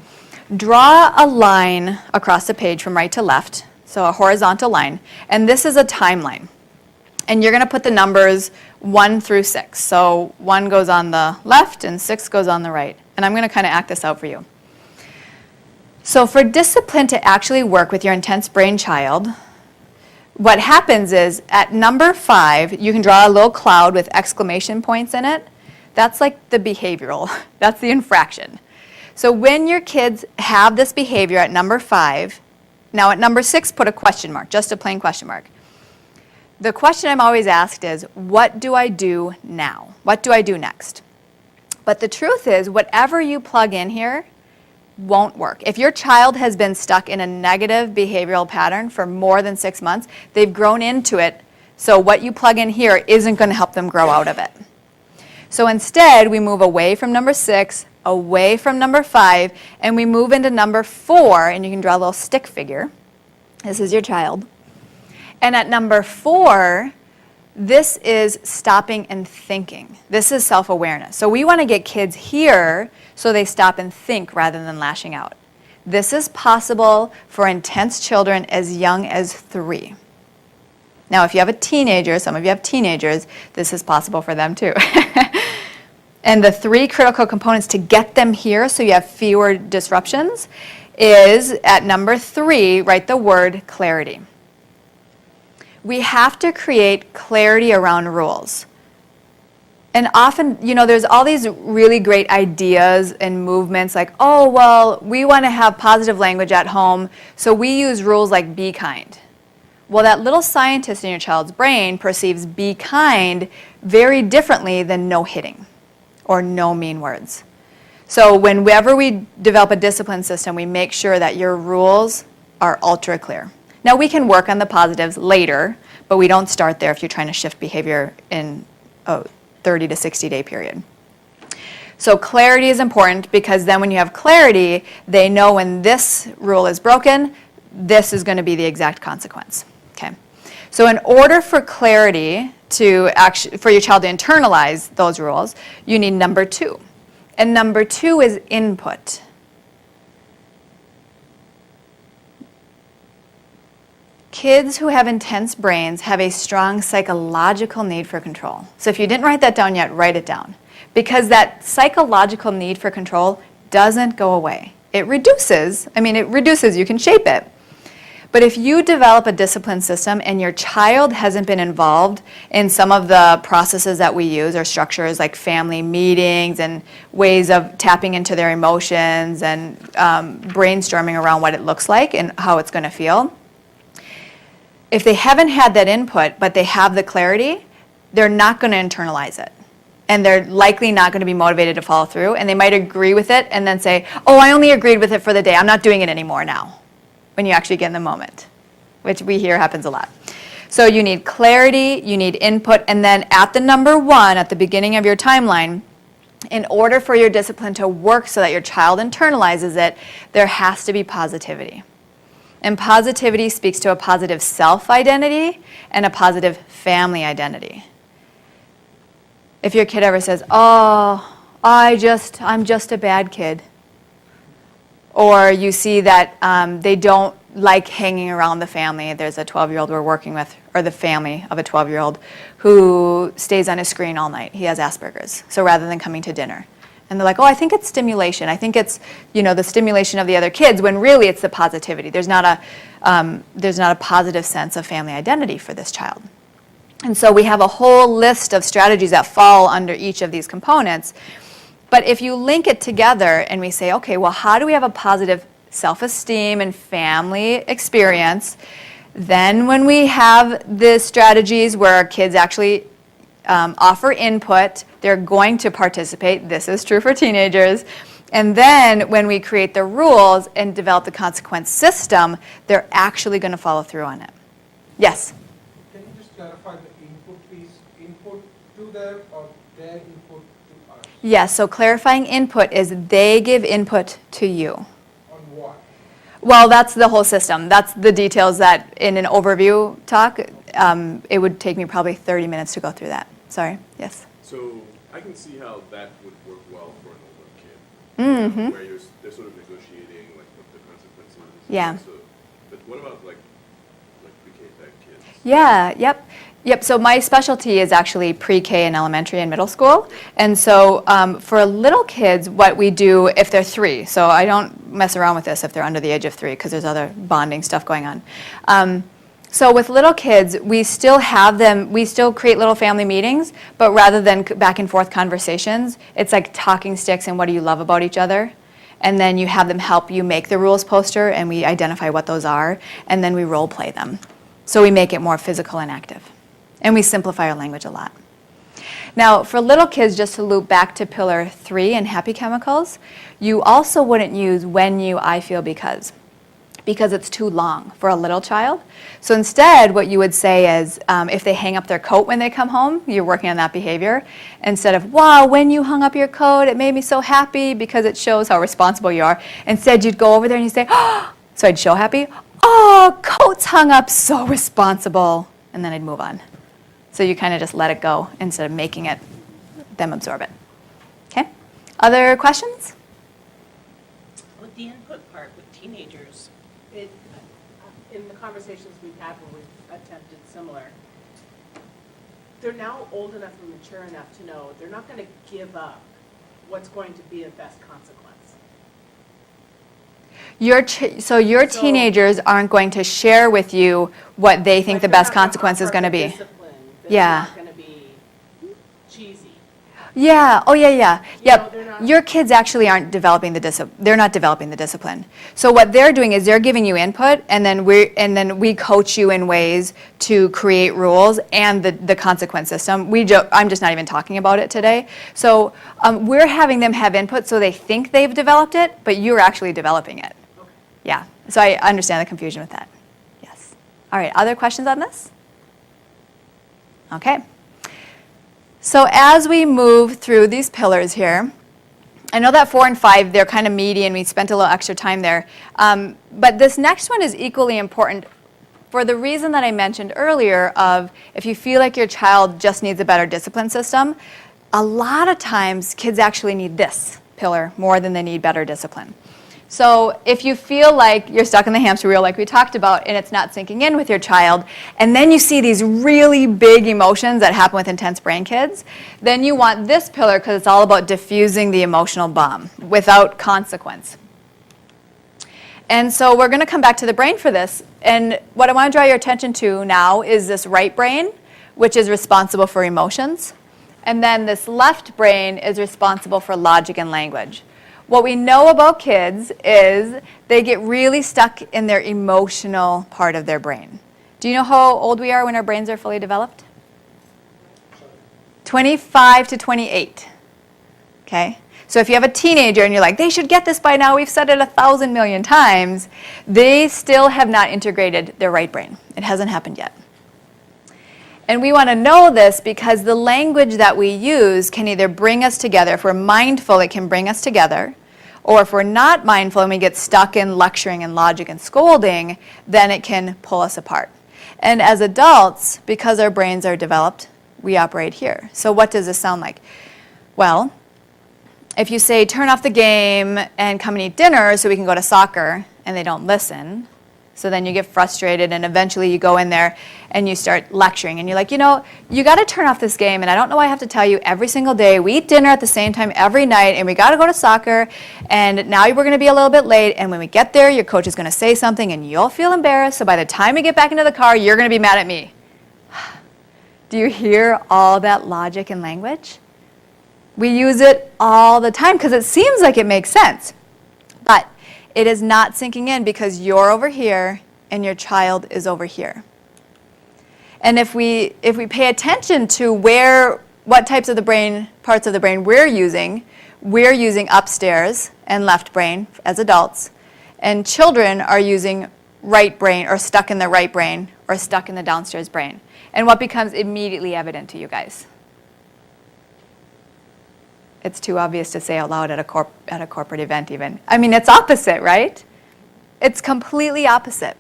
Draw a line across the page from right to left, so a horizontal line. And this is a timeline. And you're going to put the numbers 1 through 6. So 1 goes on the left and 6 goes on the right. And I'm going to kind of act this out for you. So for discipline to actually work with your intense brain child, what happens is at number 5, you can draw a little cloud with exclamation points in it. That's like the behavioral. That's the infraction. So when your kids have this behavior at number 5, now at number 6, put a question mark, just a plain question mark. The question I'm always asked is, what do I do now? What do I do next? But the truth is, whatever you plug in here won't work. If your child has been stuck in a negative behavioral pattern for more than 6 months, they've grown into it, so what you plug in here isn't going to help them grow out of it. So instead, we move away from number 6, away from number 5, and we move into number 4, and you can draw a little stick figure. This is your child. And at number 4, this is stopping and thinking. This is self-awareness. So we want to get kids here so they stop and think rather than lashing out. This is possible for intense children as young as 3. Now, if you have a teenager, some of you have teenagers, this is possible for them too. And the 3 critical components to get them here so you have fewer disruptions is, at number 3, write the word clarity. We have to create clarity around rules. And often, there's all these really great ideas and movements like, oh, well, we want to have positive language at home, so we use rules like be kind. Well, that little scientist in your child's brain perceives be kind very differently than no hitting or no mean words. So whenever we develop a discipline system, we make sure that your rules are ultra clear. Now, we can work on the positives later, but we don't start there if you're trying to shift behavior in a 30 to 60-day period. So clarity is important because then when you have clarity, they know when this rule is broken, this is going to be the exact consequence. Okay. So in order for clarity for your child to internalize those rules, you need number 2. And number 2 is input. Kids who have intense brains have a strong psychological need for control. So if you didn't write that down yet, write it down. Because that psychological need for control doesn't go away. It reduces, you can shape it. But if you develop a discipline system and your child hasn't been involved in some of the processes that we use or structures like family meetings and ways of tapping into their emotions and brainstorming around what it looks like and how it's going to feel, if they haven't had that input but they have the clarity, they're not going to internalize it. And they're likely not going to be motivated to follow through. And they might agree with it and then say, oh, I only agreed with it for the day. I'm not doing it anymore now. When you actually get in the moment, which we hear happens a lot. So you need clarity, you need input, and then at the number 1, at the beginning of your timeline, in order for your discipline to work so that your child internalizes it, there has to be positivity. And positivity speaks to a positive self-identity and a positive family identity. If your kid ever says, oh, I'm just a bad kid, or you see that they don't like hanging around the family. There's a 12-year-old we're working with, or the family of a 12-year-old, who stays on his screen all night. He has Asperger's. So rather than coming to dinner. And they're like, oh, I think it's stimulation. I think it's, the stimulation of the other kids, when really it's the positivity. There's not a positive sense of family identity for this child. And so we have a whole list of strategies that fall under each of these components. But if you link it together and we say, okay, well, how do we have a positive self-esteem and family experience? Then when we have the strategies where our kids actually offer input, they're going to participate. This is true for teenagers. And then when we create the rules and develop the consequence system, they're actually going to follow through on it. Yes? Can you just clarify the input piece? Input to them or their input to us? Yes, so clarifying input is they give input to you. On what? Well, that's the whole system. That's the details that in an overview talk, it would take me probably 30 minutes to go through that. Sorry, yes? So I can see how that would work well for an older kid. Where they're sort of negotiating like what the consequences. Yeah. So, but what about like pre-K type kids? Yeah, yep. So my specialty is actually pre-K and elementary and middle school. And so for little kids, what we do if they're 3, so I don't mess around with this if they're under the age of 3 because there's other bonding stuff going on. So with little kids, we still create little family meetings, but rather than back and forth conversations, it's like talking sticks and what do you love about each other? And then you have them help you make the rules poster and we identify what those are, and then we role play them. So we make it more physical and active. And we simplify our language a lot. Now, for little kids, just to loop back to pillar 3 and happy chemicals, you also wouldn't use when you, I feel, because it's too long for a little child. So instead, what you would say is, if they hang up their coat when they come home, you're working on that behavior. Instead of, wow, when you hung up your coat, it made me so happy because it shows how responsible you are. Instead, you'd go over there and you say, oh, so I'd show happy, oh, coat's hung up, so responsible. And then I'd move on. So you kind of just let it go instead of making them absorb it. Okay? Other questions? With the input part with teenagers, in the conversations we've had where we've attempted similar. They're now old enough and mature enough to know they're not going to give up what's going to be a best consequence. So your teenagers aren't going to share with you what they think Like, the they're best not gonna consequence is offer going to the be. discipline that's Yeah. not going to be cheesy. Yeah. Oh, yeah, yeah. You Yep. know, they're not- Your kids actually aren't developing the discipline. They're not developing the discipline. So what they're doing is they're giving you input, and then we coach you in ways to create rules and the consequence system. I'm just not even talking about it today. So we're having them have input so they think they've developed it, but you're actually developing it. Okay. Yeah. So I understand the confusion with that. Yes. All right. Other questions on this? Okay. So as we move through these pillars here, I know that 4 and 5, they're kind of meaty and we spent a little extra time there. But this next one is equally important for the reason that I mentioned earlier of if you feel like your child just needs a better discipline system, a lot of times kids actually need this pillar more than they need better discipline. So if you feel like you're stuck in the hamster wheel like we talked about and it's not sinking in with your child, and then you see these really big emotions that happen with intense brain kids, then you want this pillar because it's all about diffusing the emotional bomb without consequence. And so we're going to come back to the brain for this. And what I want to draw your attention to now is this right brain, which is responsible for emotions. And then this left brain is responsible for logic and language. What we know about kids is they get really stuck in their emotional part of their brain. Do you know how old we are when our brains are fully developed? 25 to 28. Okay? So if you have a teenager and you're like, they should get this by now, we've said it 1,000 million times, they still have not integrated their right brain. It hasn't happened yet. And we want to know this because the language that we use can either bring us together. If we're mindful, it can bring us together. Or if we're not mindful and we get stuck in lecturing and logic and scolding, then it can pull us apart. And as adults, because our brains are developed, we operate here. So what does this sound like? Well, if you say, turn off the game and come and eat dinner so we can go to soccer, and they don't listen, so then you get frustrated and eventually you go in there and you start lecturing and you're like, you know, you got to turn off this game and I don't know why I have to tell you every single day. We eat dinner at the same time every night and we got to go to soccer and now we're going to be a little bit late and when we get there your coach is going to say something and you'll feel embarrassed. So by the time we get back into the car, you're going to be mad at me. Do you hear all that logic and language? We use it all the time because it seems like it makes sense. But it is not sinking in because you're over here and your child is over here. And if we pay attention to what types of the brain, parts of the brain we're using upstairs and left brain as adults, and children are using right brain or stuck in the right brain or stuck in the downstairs brain. And what becomes immediately evident to you guys? It's too obvious to say out loud at a corporate event even. I mean, it's opposite, right? It's completely opposite.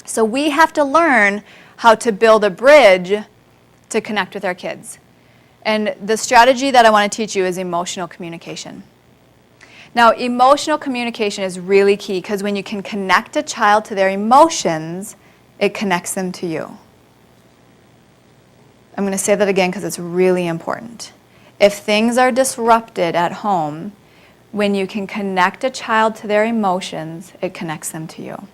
So we have to learn how to build a bridge to connect with our kids. And the strategy that I want to teach you is emotional communication. Now, emotional communication is really key because when you can connect a child to their emotions, it connects them to you. I'm going to say that again because it's really important. If things are disrupted at home, when you can connect a child to their emotions, it connects them to you.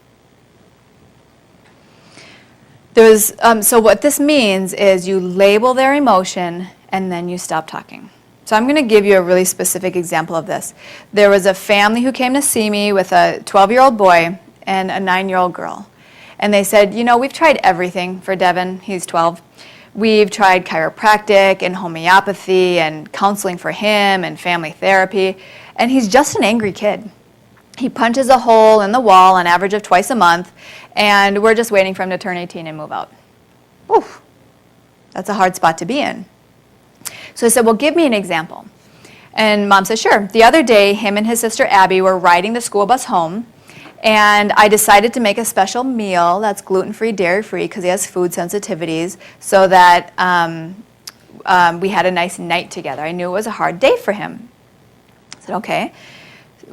So what this means is you label their emotion and then you stop talking. So I'm going to give you a really specific example of this. There was a family who came to see me with a 12-year-old boy and a 9-year-old girl. And they said, you know, we've tried everything for Devin. He's 12. We've tried chiropractic and homeopathy and counseling for him and family therapy, and he's just an angry kid. He punches a hole in the wall on average of twice a month, and we're just waiting for him to turn 18 and move out. Oof, that's a hard spot to be in. So I said, well, give me an example. And Mom said, sure. The other day, him and his sister Abby were riding the school bus home, and I decided to make a special meal that's gluten-free, dairy-free, because he has food sensitivities, so that we had a nice night together. I knew it was a hard day for him. I said, okay.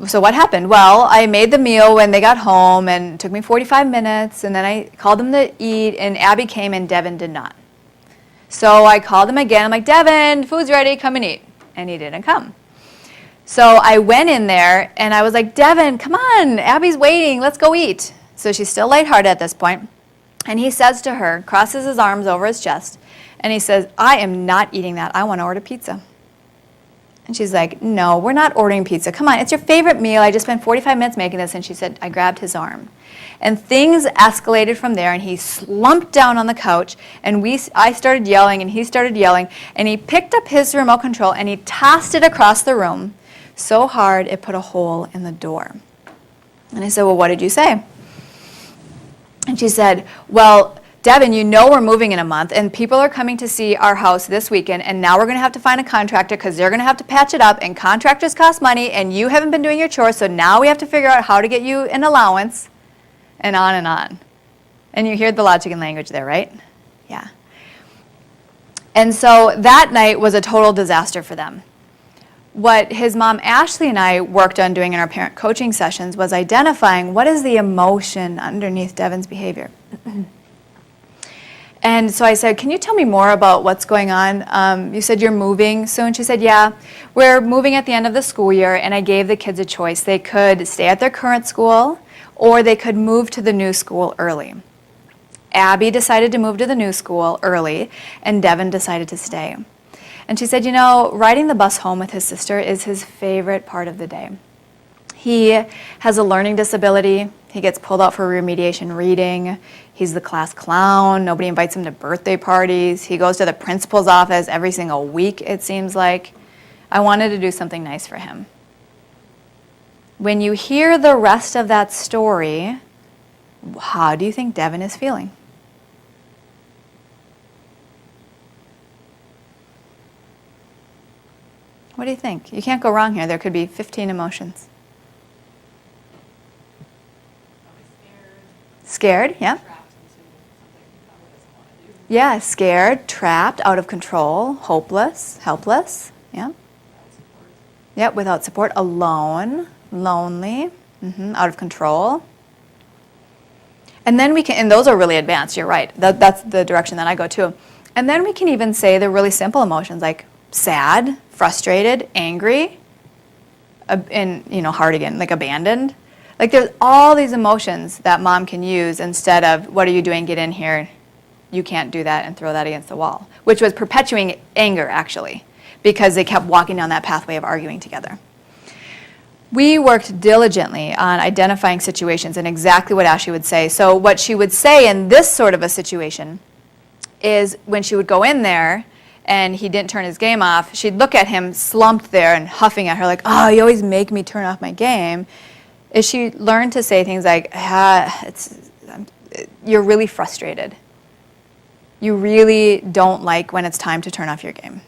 So what happened? Well, I made the meal when they got home, and it took me 45 minutes, and then I called them to eat, and Abby came and Devin did not. So I called him again. I'm like, Devin, food's ready, come and eat. And he didn't come. So I went in there, and I was like, Devin, come on, Abby's waiting, let's go eat. So she's still lighthearted at this point. And he says to her, crosses his arms over his chest, and he says, I am not eating that. I want to order pizza. And she's like, no, we're not ordering pizza. Come on, it's your favorite meal. I just spent 45 minutes making this. And she said, I grabbed his arm. And things escalated from there, and he slumped down on the couch, and I started yelling, and he started yelling, and he picked up his remote control, and he tossed it across the room so hard it put a hole in the door. And I said, well, what did you say? And she said, well, Devin, you know we're moving in a month, and people are coming to see our house this weekend, and now we're going to have to find a contractor because they're going to have to patch it up, and contractors cost money, and you haven't been doing your chores, so now we have to figure out how to get you an allowance, and on and on. And you hear the logic and language there, right? Yeah. And so that night was a total disaster for them. What his mom, Ashley, and I worked on doing in our parent coaching sessions was identifying what is the emotion underneath Devin's behavior. And so I said, can you tell me more about what's going on? You said you're moving soon. She said, yeah, we're moving at the end of the school year, and I gave the kids a choice. They could stay at their current school, or they could move to the new school early. Abby decided to move to the new school early, and Devin decided to stay. And she said, you know, riding the bus home with his sister is his favorite part of the day. He has a learning disability. He gets pulled out for remediation reading. He's the class clown. Nobody invites him to birthday parties. He goes to the principal's office every single week, it seems like. I wanted to do something nice for him. When you hear the rest of that story, how do you think Devin is feeling? What do you think? You can't go wrong here. There could be 15 emotions. Scared, yeah. Yeah, scared, trapped, out of control, hopeless, helpless, yeah. Yeah, without support, alone, lonely, out of control. And then we can, and those are really advanced, you're right. That's the direction that I go to. And then we can even say the really simple emotions like sad, frustrated, angry, and hard again, like abandoned. Like there's all these emotions that mom can use instead of, what are you doing, get in here, you can't do that, and throw that against the wall, which was perpetuating anger actually, because they kept walking down that pathway of arguing together. We worked diligently on identifying situations and exactly what Ashley would say. So what she would say in this sort of a situation is when she would go in there and he didn't turn his game off, she'd look at him slumped there and huffing at her like, oh, you always make me turn off my game. Is she learned to say things like, you're really frustrated. You really don't like when it's time to turn off your game.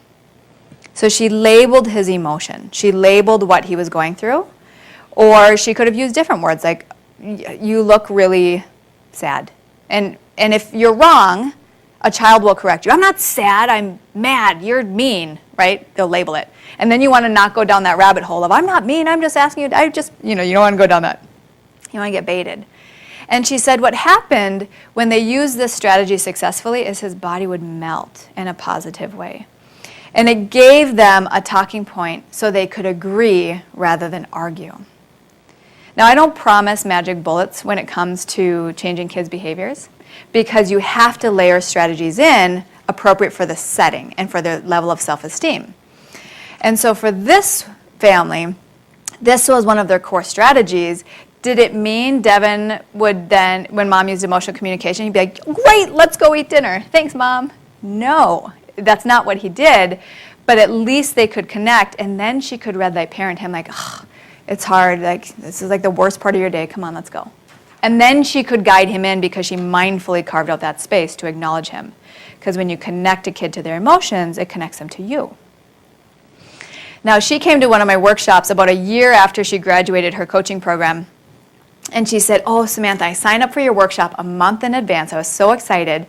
So she labeled his emotion. She labeled what he was going through. Or she could have used different words like, you look really sad. And if you're wrong, a child will correct you. I'm not sad, I'm mad, you're mean, right? They'll label it. And then you want to not go down that rabbit hole of, I'm not mean, I'm just asking you, you don't want to go down that. You want to get baited. And she said what happened when they used this strategy successfully is his body would melt in a positive way. And it gave them a talking point so they could agree rather than argue. Now, I don't promise magic bullets when it comes to changing kids' behaviors, because you have to layer strategies in appropriate for the setting and for their level of self-esteem. And so for this family, this was one of their core strategies. Did it mean Devin would then, when mom used emotional communication, he'd be like, great, let's go eat dinner. Thanks, mom. No, that's not what he did. But at least they could connect, and then she could red light parent him like, it's hard, like this is like the worst part of your day, come on, let's go. And then she could guide him in because she mindfully carved out that space to acknowledge him. Because when you connect a kid to their emotions, it connects them to you. Now, she came to one of my workshops about a year after she graduated her coaching program. And she said, oh, Samantha, I signed up for your workshop a month in advance. I was so excited.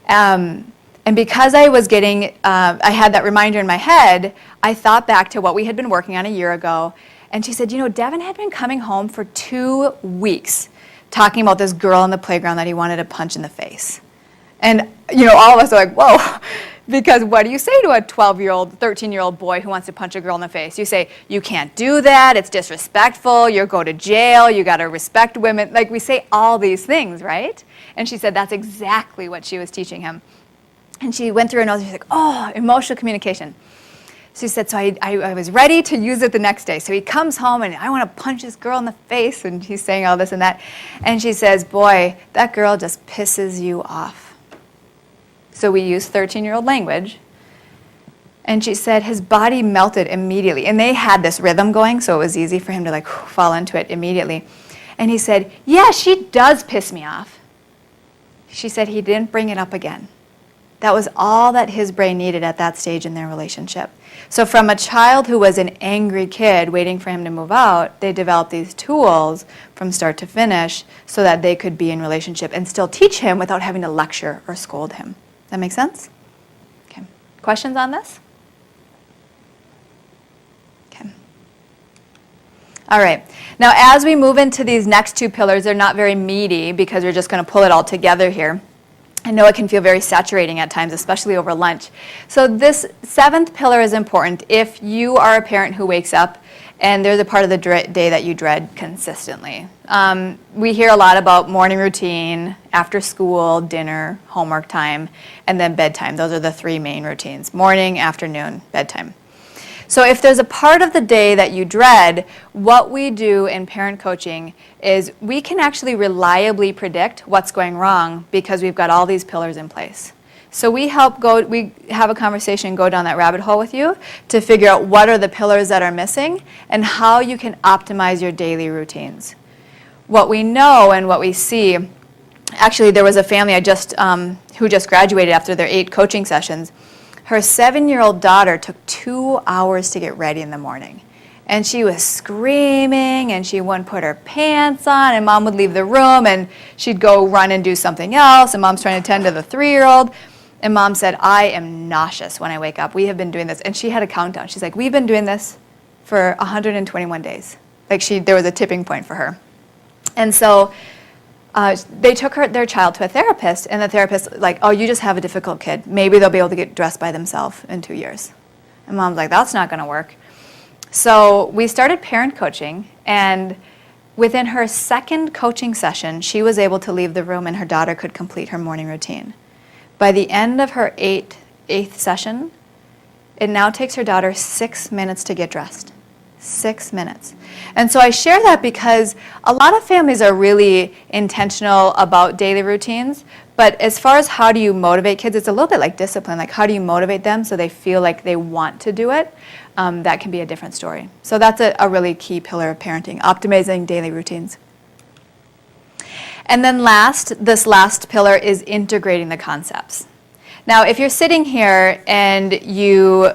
And because I was I had that reminder in my head, I thought back to what we had been working on a year ago. And she said, Devin had been coming home for 2 weeks talking about this girl in the playground that he wanted to punch in the face. And, all of us are like, whoa, because what do you say to a 12-year-old, 13-year-old boy who wants to punch a girl in the face? You say, you can't do that, it's disrespectful, you'll go to jail, you got to respect women. Like, we say all these things, right? And she said that's exactly what she was teaching him. And she went through her notes, she's like, oh, emotional communication. She said, so I was ready to use it the next day. So he comes home, and I want to punch this girl in the face, and he's saying all this and that. And she says, boy, that girl just pisses you off. So we used 13-year-old language. And she said his body melted immediately. And they had this rhythm going, so it was easy for him to fall into it immediately. And he said, yeah, she does piss me off. She said he didn't bring it up again. That was all that his brain needed at that stage in their relationship. So from a child who was an angry kid waiting for him to move out, they developed these tools from start to finish so that they could be in relationship and still teach him without having to lecture or scold him. That make sense? Okay. Questions on this? Okay. All right. Now, as we move into these next 2 pillars, they're not very meaty because we're just going to pull it all together here. I know it can feel very saturating at times, especially over lunch. So this 7th pillar is important if you are a parent who wakes up and there's a part of the day that you dread consistently. We hear a lot about morning routine, after school, dinner, homework time, and then bedtime. Those are the 3 main routines: morning, afternoon, bedtime. So if there's a part of the day that you dread, what we do in parent coaching is we can actually reliably predict what's going wrong because we've got all these pillars in place. So we have a conversation, go down that rabbit hole with you to figure out what are the pillars that are missing and how you can optimize your daily routines. What we know and what we see, actually there was a family who just graduated after their 8 coaching sessions. Her 7-year-old daughter took 2 hours to get ready in the morning. And she was screaming, and she wouldn't put her pants on, and Mom would leave the room, and she'd go run and do something else, and Mom's trying to tend to the 3-year-old. And Mom said, I am nauseous when I wake up. We have been doing this. And she had a countdown. She's like, we've been doing this for 121 days. There was a tipping point for her. And so they took their child to a therapist, and the therapist oh, you just have a difficult kid. Maybe they'll be able to get dressed by themselves in 2 years. And Mom's like, that's not going to work. So we started parent coaching, and within her 2nd coaching session, she was able to leave the room and her daughter could complete her morning routine. By the end of her 8th session, it now takes her daughter 6 minutes to get dressed. 6 minutes. And so I share that because a lot of families are really intentional about daily routines, but as far as how do you motivate kids, it's a little bit like discipline. How do you motivate them so they feel like they want to do it? That can be a different story. So that's a really key pillar of parenting, optimizing daily routines. And then this last pillar is integrating the concepts. Now, if you're sitting here and you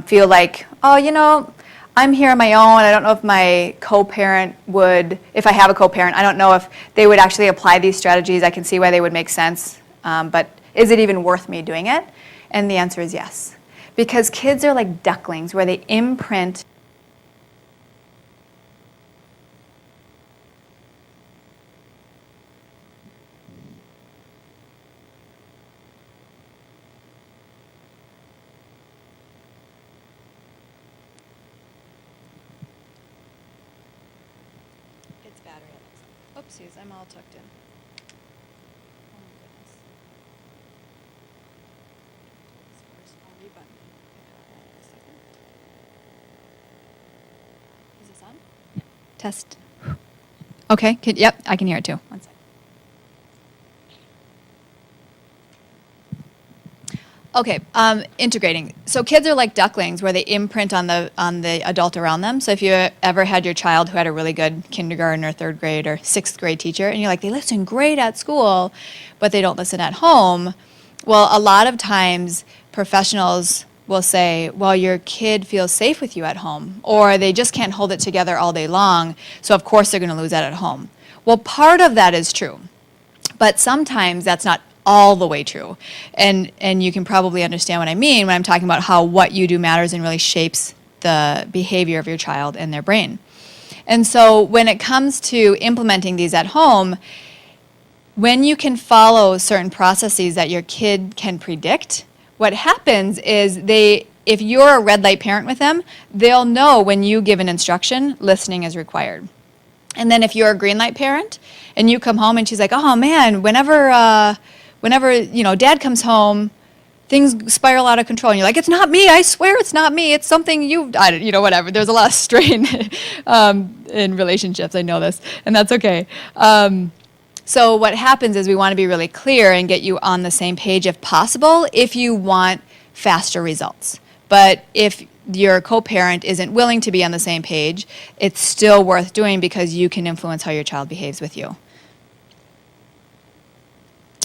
feel like, oh, I'm here on my own. I don't know if my co-parent would, if I have a co-parent, I don't know if they would actually apply these strategies. I can see why they would make sense, but is it even worth me doing it? And the answer is yes. Because kids are like ducklings where they imprint its battery. Oopsies, I'm all tucked in. Oh my goodness. Is this on? Yeah. Test. Okay, yep, I can hear it too. One second. Okay, integrating. So kids are like ducklings where they imprint on the adult around them. So if you ever had your child who had a really good kindergarten or 3rd grade or 6th grade teacher, and you're like, they listen great at school, but they don't listen at home. Well, a lot of times professionals will say, well, your kid feels safe with you at home, or they just can't hold it together all day long, so of course they're going to lose that at home. Well, part of that is true, but sometimes that's not all the way true. And you can probably understand what I mean when I'm talking about how what you do matters and really shapes the behavior of your child and their brain. And so when it comes to implementing these at home, when you can follow certain processes that your kid can predict, what happens is if you're a red light parent with them, they'll know when you give an instruction, listening is required. And then if you're a green light parent and you come home and she's like, oh man, whenever dad comes home, things spiral out of control. And you're like, it's not me, I swear it's not me, it's something whatever. There's a lot of strain in relationships, I know this, and that's okay. So what happens is we want to be really clear and get you on the same page if possible if you want faster results. But if your co-parent isn't willing to be on the same page, it's still worth doing because you can influence how your child behaves with you.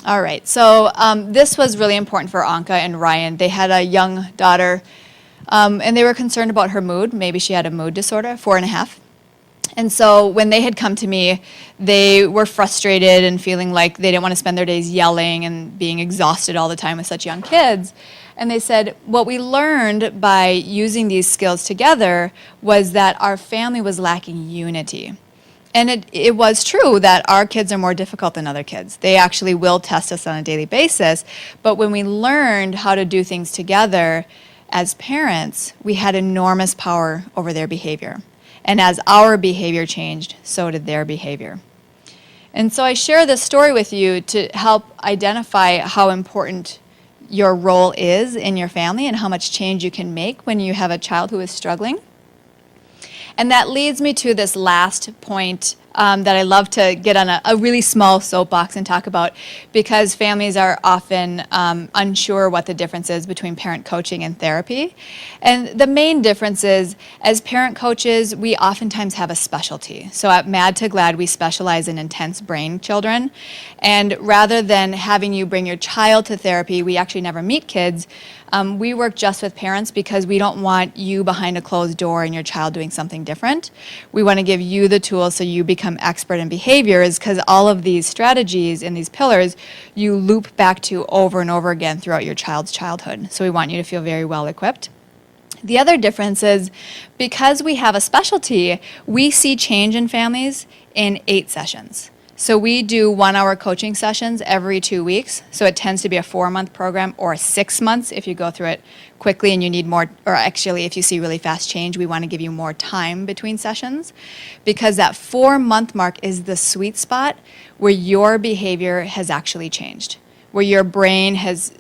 All right, so this was really important for Anka and Ryan. They had a young daughter, and they were concerned about her mood. Maybe she had a mood disorder, 4.5. And so when they had come to me, they were frustrated and feeling like they didn't want to spend their days yelling and being exhausted all the time with such young kids. And they said, what we learned by using these skills together was that our family was lacking unity. And it was true that our kids are more difficult than other kids. They actually will test us on a daily basis. But when we learned how to do things together as parents, we had enormous power over their behavior. And as our behavior changed, so did their behavior. And so I share this story with you to help identify how important your role is in your family and how much change you can make when you have a child who is struggling. And that leads me to this last point that I love to get on a really small soapbox and talk about, because families are often unsure what the difference is between parent coaching and therapy. And the main difference is, as parent coaches, we oftentimes have a specialty. So at Mad to Glad, we specialize in intense brain children. And rather than having you bring your child to therapy, we actually never meet kids. We work just with parents because we don't want you behind a closed door and your child doing something different. We want to give you the tools so you become expert in behaviors, because all of these strategies and these pillars you loop back to over and over again throughout your child's childhood. So we want you to feel very well equipped. The other difference is, because we have a specialty, we see change in families in 8 sessions. So we do 1-hour coaching sessions every 2 weeks. So it tends to be a 4-month program, or 6 months if you go through it quickly and you need more, or actually if you see really fast change, we want to give you more time between sessions, because that 4-month mark is the sweet spot where your behavior has actually changed, where your brain has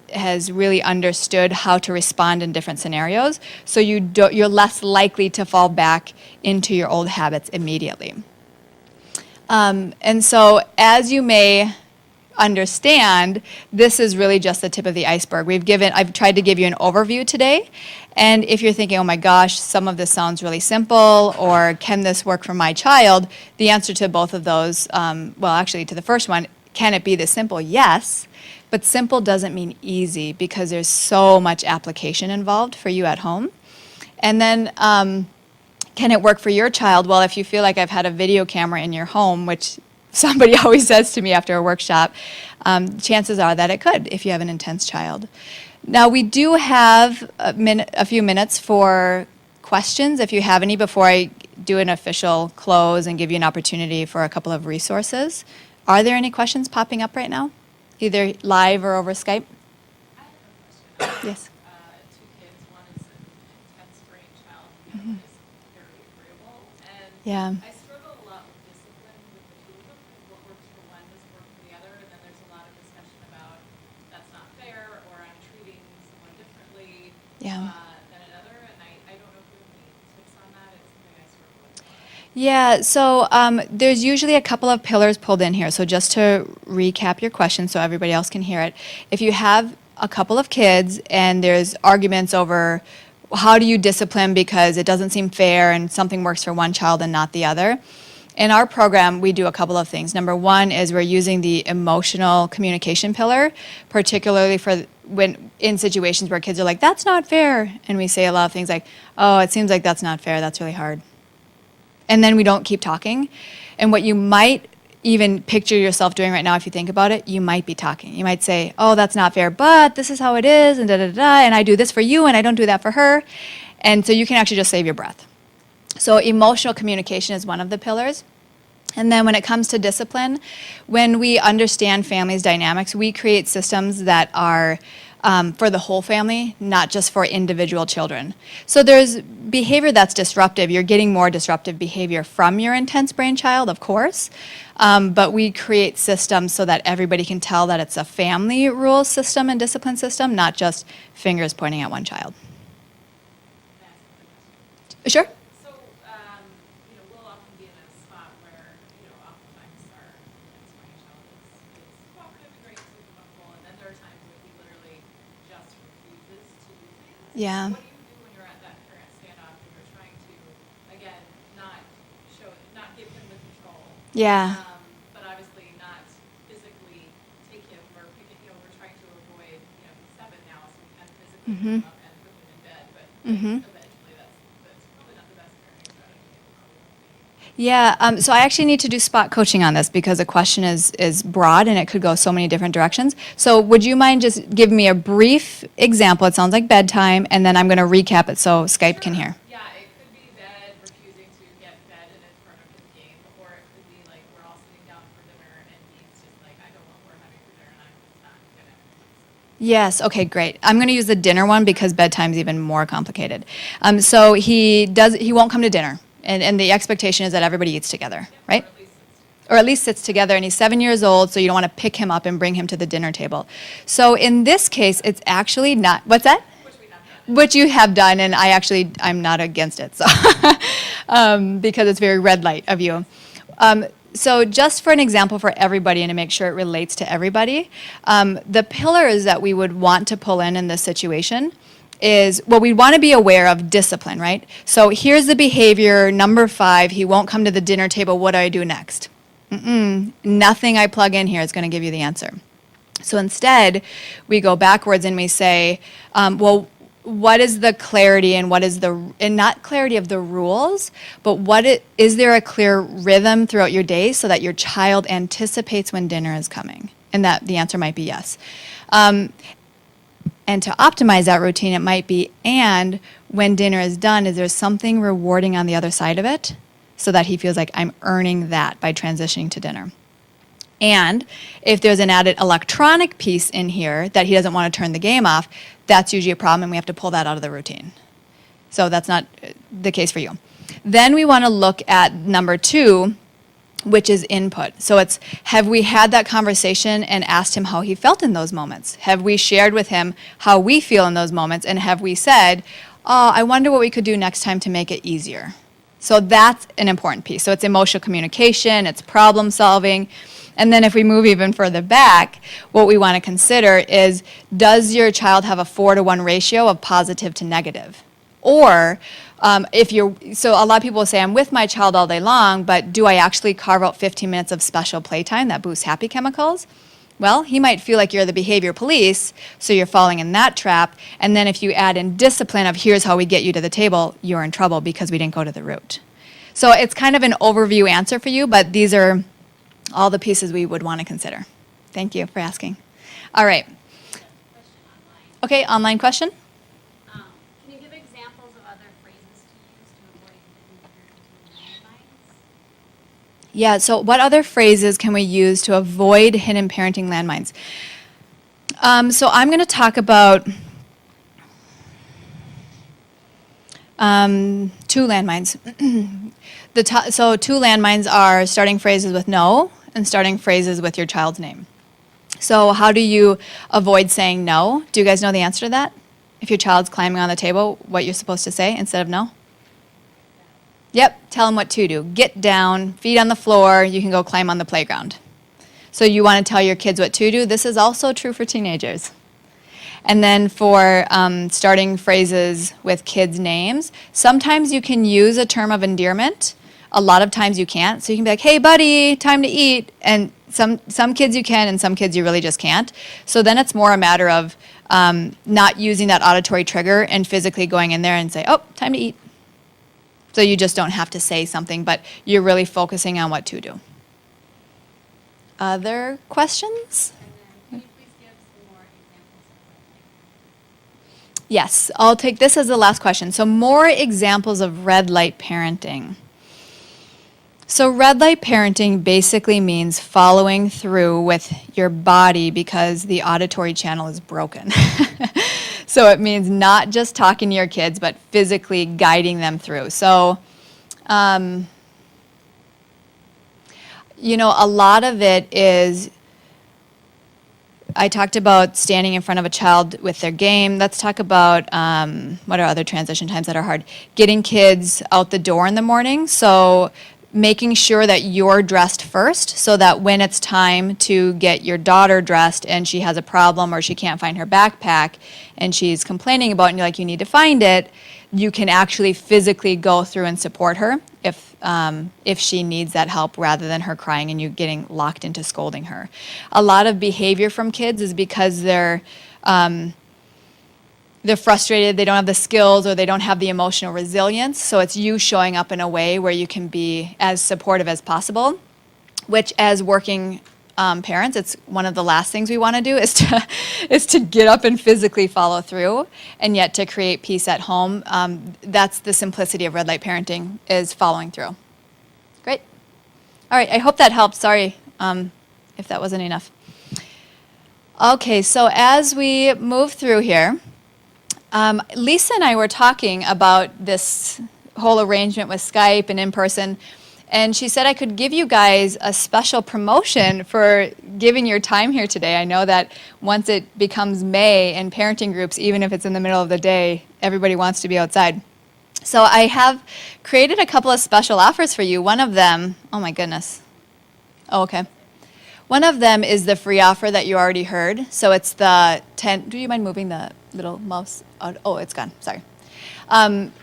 really understood how to respond in different scenarios. So you're less likely to fall back into your old habits immediately. And so, as you may understand, this is really just the tip of the iceberg. I've tried to give you an overview today, and if you're thinking, oh my gosh, some of this sounds really simple, or can this work for my child? The answer to both of those, actually to the first one, can it be this simple? Yes, but simple doesn't mean easy, because there's so much application involved for you at home. And then, can it work for your child? Well, if you feel like I've had a video camera in your home, which somebody always says to me after a workshop, chances are that it could if you have an intense child. Now, we do have a few minutes for questions, if you have any, before I do an official close and give you an opportunity for a couple of resources. Are there any questions popping up right now, either live or over Skype? I have a question. Yes. 2 kids. One is an intense brain child. The other is very agreeable. And Yeah. I struggle a lot with discipline with the 2 of them, because what works for one doesn't work for the other. And then there's a lot of discussion about that's not fair, or I'm treating someone differently Yeah. than another. And I don't know if you have any tips on that. It's something I struggle with a lot. Yeah, so there's usually a couple of pillars pulled in here. So just to recap your question so everybody else can hear it, if you have a couple of kids and there's arguments over how do you discipline because it doesn't seem fair and something works for one child and not the other, in our program we do a couple of things. Number one is we're using the emotional communication pillar, particularly for when in situations where kids are like, that's not fair, and we say a lot of things like, oh, it seems like that's not fair, that's really hard. And then we don't keep talking. And what you might even picture yourself doing right now, if you think about it, you might be talking. You might say, oh, that's not fair, but this is how it is, and da-da-da-da, and I do this for you, and I don't do that for her. And so you can actually just save your breath. So emotional communication is one of the pillars. And then when it comes to discipline, when we understand families' dynamics, we create systems that are for the whole family, not just for individual children. So there's behavior that's disruptive. You're getting more disruptive behavior from your intense brain child, of course. But we create systems so that everybody can tell that it's a family rule system and discipline system, not just fingers pointing at one child. Sure? So, we'll often be in a spot where, oftentimes our brain child is cooperative and great, super comfortable, and then there are times when he literally just refuses to do things. Yeah. What do you do when you're at that parent standoff and you're trying to, again, not give him the control? Yeah. But obviously not physically take him or pick it, we're trying to avoid, he's 7 now, so we can physically pick him up and put him in bed, but eventually that's probably not the best parenting strategy. Yeah, so I actually need to do spot coaching on this because the question is broad and it could go so many different directions. So would you mind just giving me a brief example? It sounds like bedtime, and then I'm going to recap it so Skype can hear. Yeah, it could be bed, refusing to get fed and in front of his game, or it could be like we're all sitting down for dinner and he's just like, I don't know what we're having for dinner and I'm just not gonna. Yes, okay, great. I'm going to use the dinner one because bedtime's even more complicated. So he won't come to dinner, and the expectation is that everybody eats together, right? Or at least sits together, and he's 7 years old, so you don't want to pick him up and bring him to the dinner table. So in this case, it's actually not, what's that? Which you have done, and I'm not against it, so because it's very red light of you. So just for an example for everybody and to make sure it relates to everybody, the pillars that we would want to pull in this situation is, well, we want to be aware of discipline, right? So here's the behavior, number 5, he won't come to the dinner table, what do I do next? Nothing I plug in here is going to give you the answer. So instead, we go backwards and we say, well, what is the clarity and not clarity of the rules, but is there a clear rhythm throughout your day so that your child anticipates when dinner is coming? And that the answer might be yes. And to optimize that routine, it might be, and when dinner is done, is there something rewarding on the other side of it so that he feels like I'm earning that by transitioning to dinner? And if there's an added electronic piece in here that he doesn't want to turn the game off, that's usually a problem and we have to pull that out of the routine. So that's not the case for you. Then we want to look at number 2, which is input. So it's, have we had that conversation and asked him how he felt in those moments? Have we shared with him how we feel in those moments? And have we said, oh, I wonder what we could do next time to make it easier? So that's an important piece. So it's emotional communication, it's problem solving. And then if we move even further back, what we want to consider is, does your child have a 4-to-1 ratio of positive to negative? Or so a lot of people will say, I'm with my child all day long, but do I actually carve out 15 minutes of special playtime that boosts happy chemicals? Well, he might feel like you're the behavior police, so you're falling in that trap. And then if you add in discipline of here's how we get you to the table, you're in trouble because we didn't go to the root. So it's kind of an overview answer for you, but these are all the pieces we would want to consider. Thank you for asking. All right. Okay, online question? Can you give examples of other phrases to use to avoid hidden parenting landmines? Yeah, so what other phrases can we use to avoid hidden parenting landmines? So I'm going to talk about 2 landmines. So 2 landmines are starting phrases with no and starting phrases with your child's name. So how do you avoid saying no? Do you guys know the answer to that? If your child's climbing on the table, what you're supposed to say instead of no? Yep, tell them what to do. Get down, feet on the floor, you can go climb on the playground. So you want to tell your kids what to do. This is also true for teenagers. And then for starting phrases with kids' names, sometimes you can use a term of endearment. A lot of times you can't. So you can be like, hey, buddy, time to eat. And some kids you can, and some kids you really just can't. So then it's more a matter of not using that auditory trigger and physically going in there and say, oh, time to eat. So you just don't have to say something, but you're really focusing on what to do. other questions? And then, can you please give some more examples of that? Yes, I'll take this as the last question. So more examples of red light parenting. So red light parenting basically means following through with your body because the auditory channel is broken. So it means not just talking to your kids, but physically guiding them through. So, a lot of it is, I talked about standing in front of a child with their game. Let's talk about what are other transition times that are hard. Getting kids out the door in the morning. So making sure that you're dressed first so that when it's time to get your daughter dressed and she has a problem or she can't find her backpack and she's complaining about it and you're like, you need to find it, you can actually physically go through and support her if she needs that help rather than her crying and you getting locked into scolding her. A lot of behavior from kids is because they're frustrated, they don't have the skills, or they don't have the emotional resilience. So it's you showing up in a way where you can be as supportive as possible, which as working parents, it's one of the last things we want to do is to get up and physically follow through, and yet to create peace at home. That's the simplicity of red light parenting, is following through. Great. All right, I hope that helped. Sorry if that wasn't enough. Okay, so as we move through here, Lisa and I were talking about this whole arrangement with Skype and in person, and she said I could give you guys a special promotion for giving your time here today. I know that once it becomes May in parenting groups, even if it's in the middle of the day, everybody wants to be outside. So I have created a couple of special offers for you. One of them, oh my goodness. Oh, okay. One of them is the free offer that you already heard. So it's the 10, do you mind moving the little mouse? Oh, it's gone, sorry.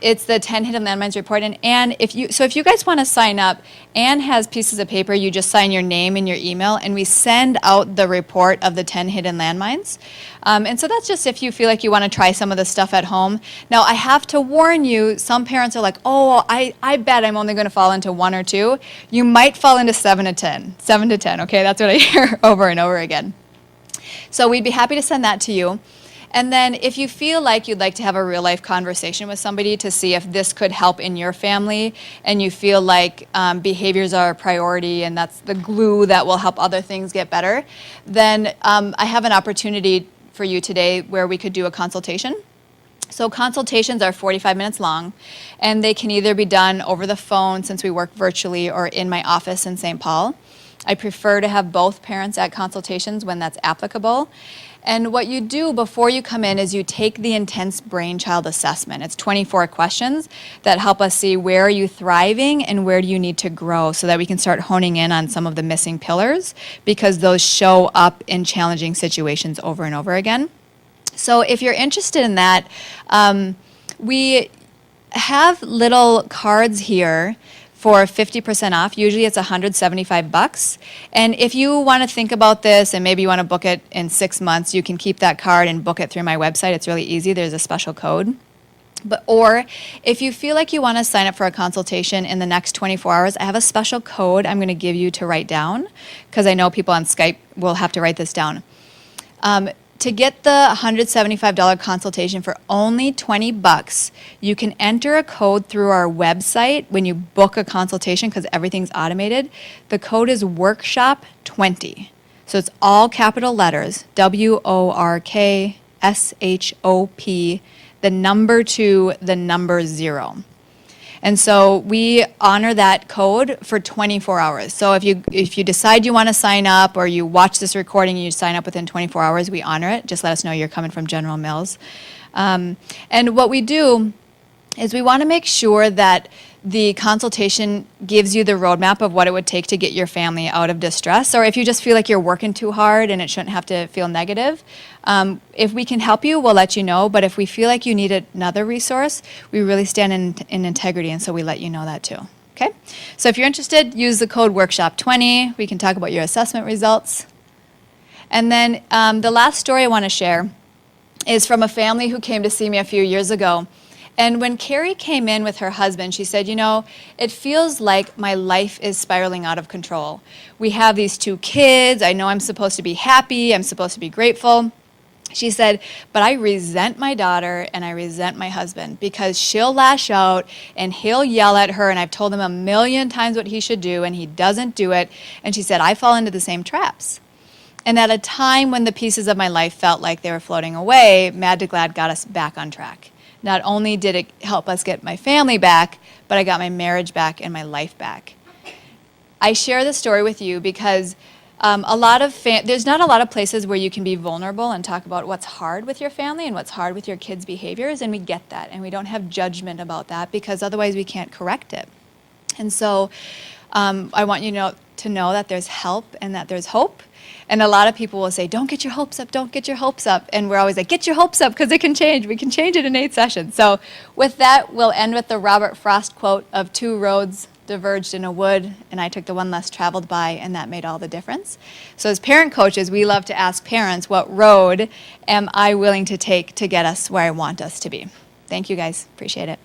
It's the 10 hidden landmines report. And if you guys want to sign up, Anne has pieces of paper. You just sign your name and your email, and we send out the report of the 10 hidden landmines. And so that's just if you feel like you want to try some of the stuff at home. Now, I have to warn you, some parents are like, oh, I bet I'm only going to fall into 1 or 2. You might fall into 7 to 10. 7 to 10, okay? That's what I hear over and over again. So we'd be happy to send that to you. And then if you feel like you'd like to have a real life conversation with somebody to see if this could help in your family, and you feel like behaviors are a priority and that's the glue that will help other things get better, then I have an opportunity for you today where we could do a consultation. So consultations are 45 minutes long, and they can either be done over the phone since we work virtually or in my office in St. Paul. I prefer to have both parents at consultations when that's applicable. And what you do before you come in is you take the intense brainchild assessment. It's 24 questions that help us see where are you thriving and where do you need to grow so that we can start honing in on some of the missing pillars, because those show up in challenging situations over and over again. So if you're interested in that, we have little cards here for 50% off. Usually it's $175. And if you want to think about this and maybe you want to book it in 6 months, you can keep that card and book it through my website. It's really easy. There's a special code. Or if you feel like you want to sign up for a consultation in the next 24 hours, I have a special code I'm going to give you to write down, because I know people on Skype will have to write this down. To get the $175 consultation for only $20, you can enter a code through our website when you book a consultation, because everything's automated. The code is WORKSHOP20. So it's all capital letters, WORKSHOP, the number 2, the number 0. And so we honor that code for 24 hours. So if you decide you want to sign up, or you watch this recording and you sign up within 24 hours, we honor it. Just let us know you're coming from General Mills. And what we do is we want to make sure that the consultation gives you the roadmap of what it would take to get your family out of distress, or if you just feel like you're working too hard and it shouldn't have to feel negative. If we can help you, we'll let you know, but if we feel like you need another resource, we really stand in integrity, and so we let you know that too. Okay? So if you're interested, use the code WORKSHOP20. We can talk about your assessment results. And then the last story I want to share is from a family who came to see me a few years ago. And when Carrie came in with her husband, she said, it feels like my life is spiraling out of control. We have these 2 kids. I know I'm supposed to be happy. I'm supposed to be grateful. She said, but I resent my daughter and I resent my husband because she'll lash out and he'll yell at her, and I've told him a million times what he should do and he doesn't do it. And she said, I fall into the same traps. And at a time when the pieces of my life felt like they were floating away, Mad to Glad got us back on track. Not only did it help us get my family back, but I got my marriage back and my life back. I share this story with you because there's not a lot of places where you can be vulnerable and talk about what's hard with your family and what's hard with your kids' behaviors, and we get that, and we don't have judgment about that because otherwise we can't correct it. And so I want you to know that there's help and that there's hope. And a lot of people will say, don't get your hopes up, don't get your hopes up. And we're always like, get your hopes up because it can change. We can change it in 8 sessions. So with that, we'll end with the Robert Frost quote of 2 roads diverged in a wood, and I took the one less traveled by, and that made all the difference. So as parent coaches, we love to ask parents, what road am I willing to take to get us where I want us to be? Thank you guys. Appreciate it.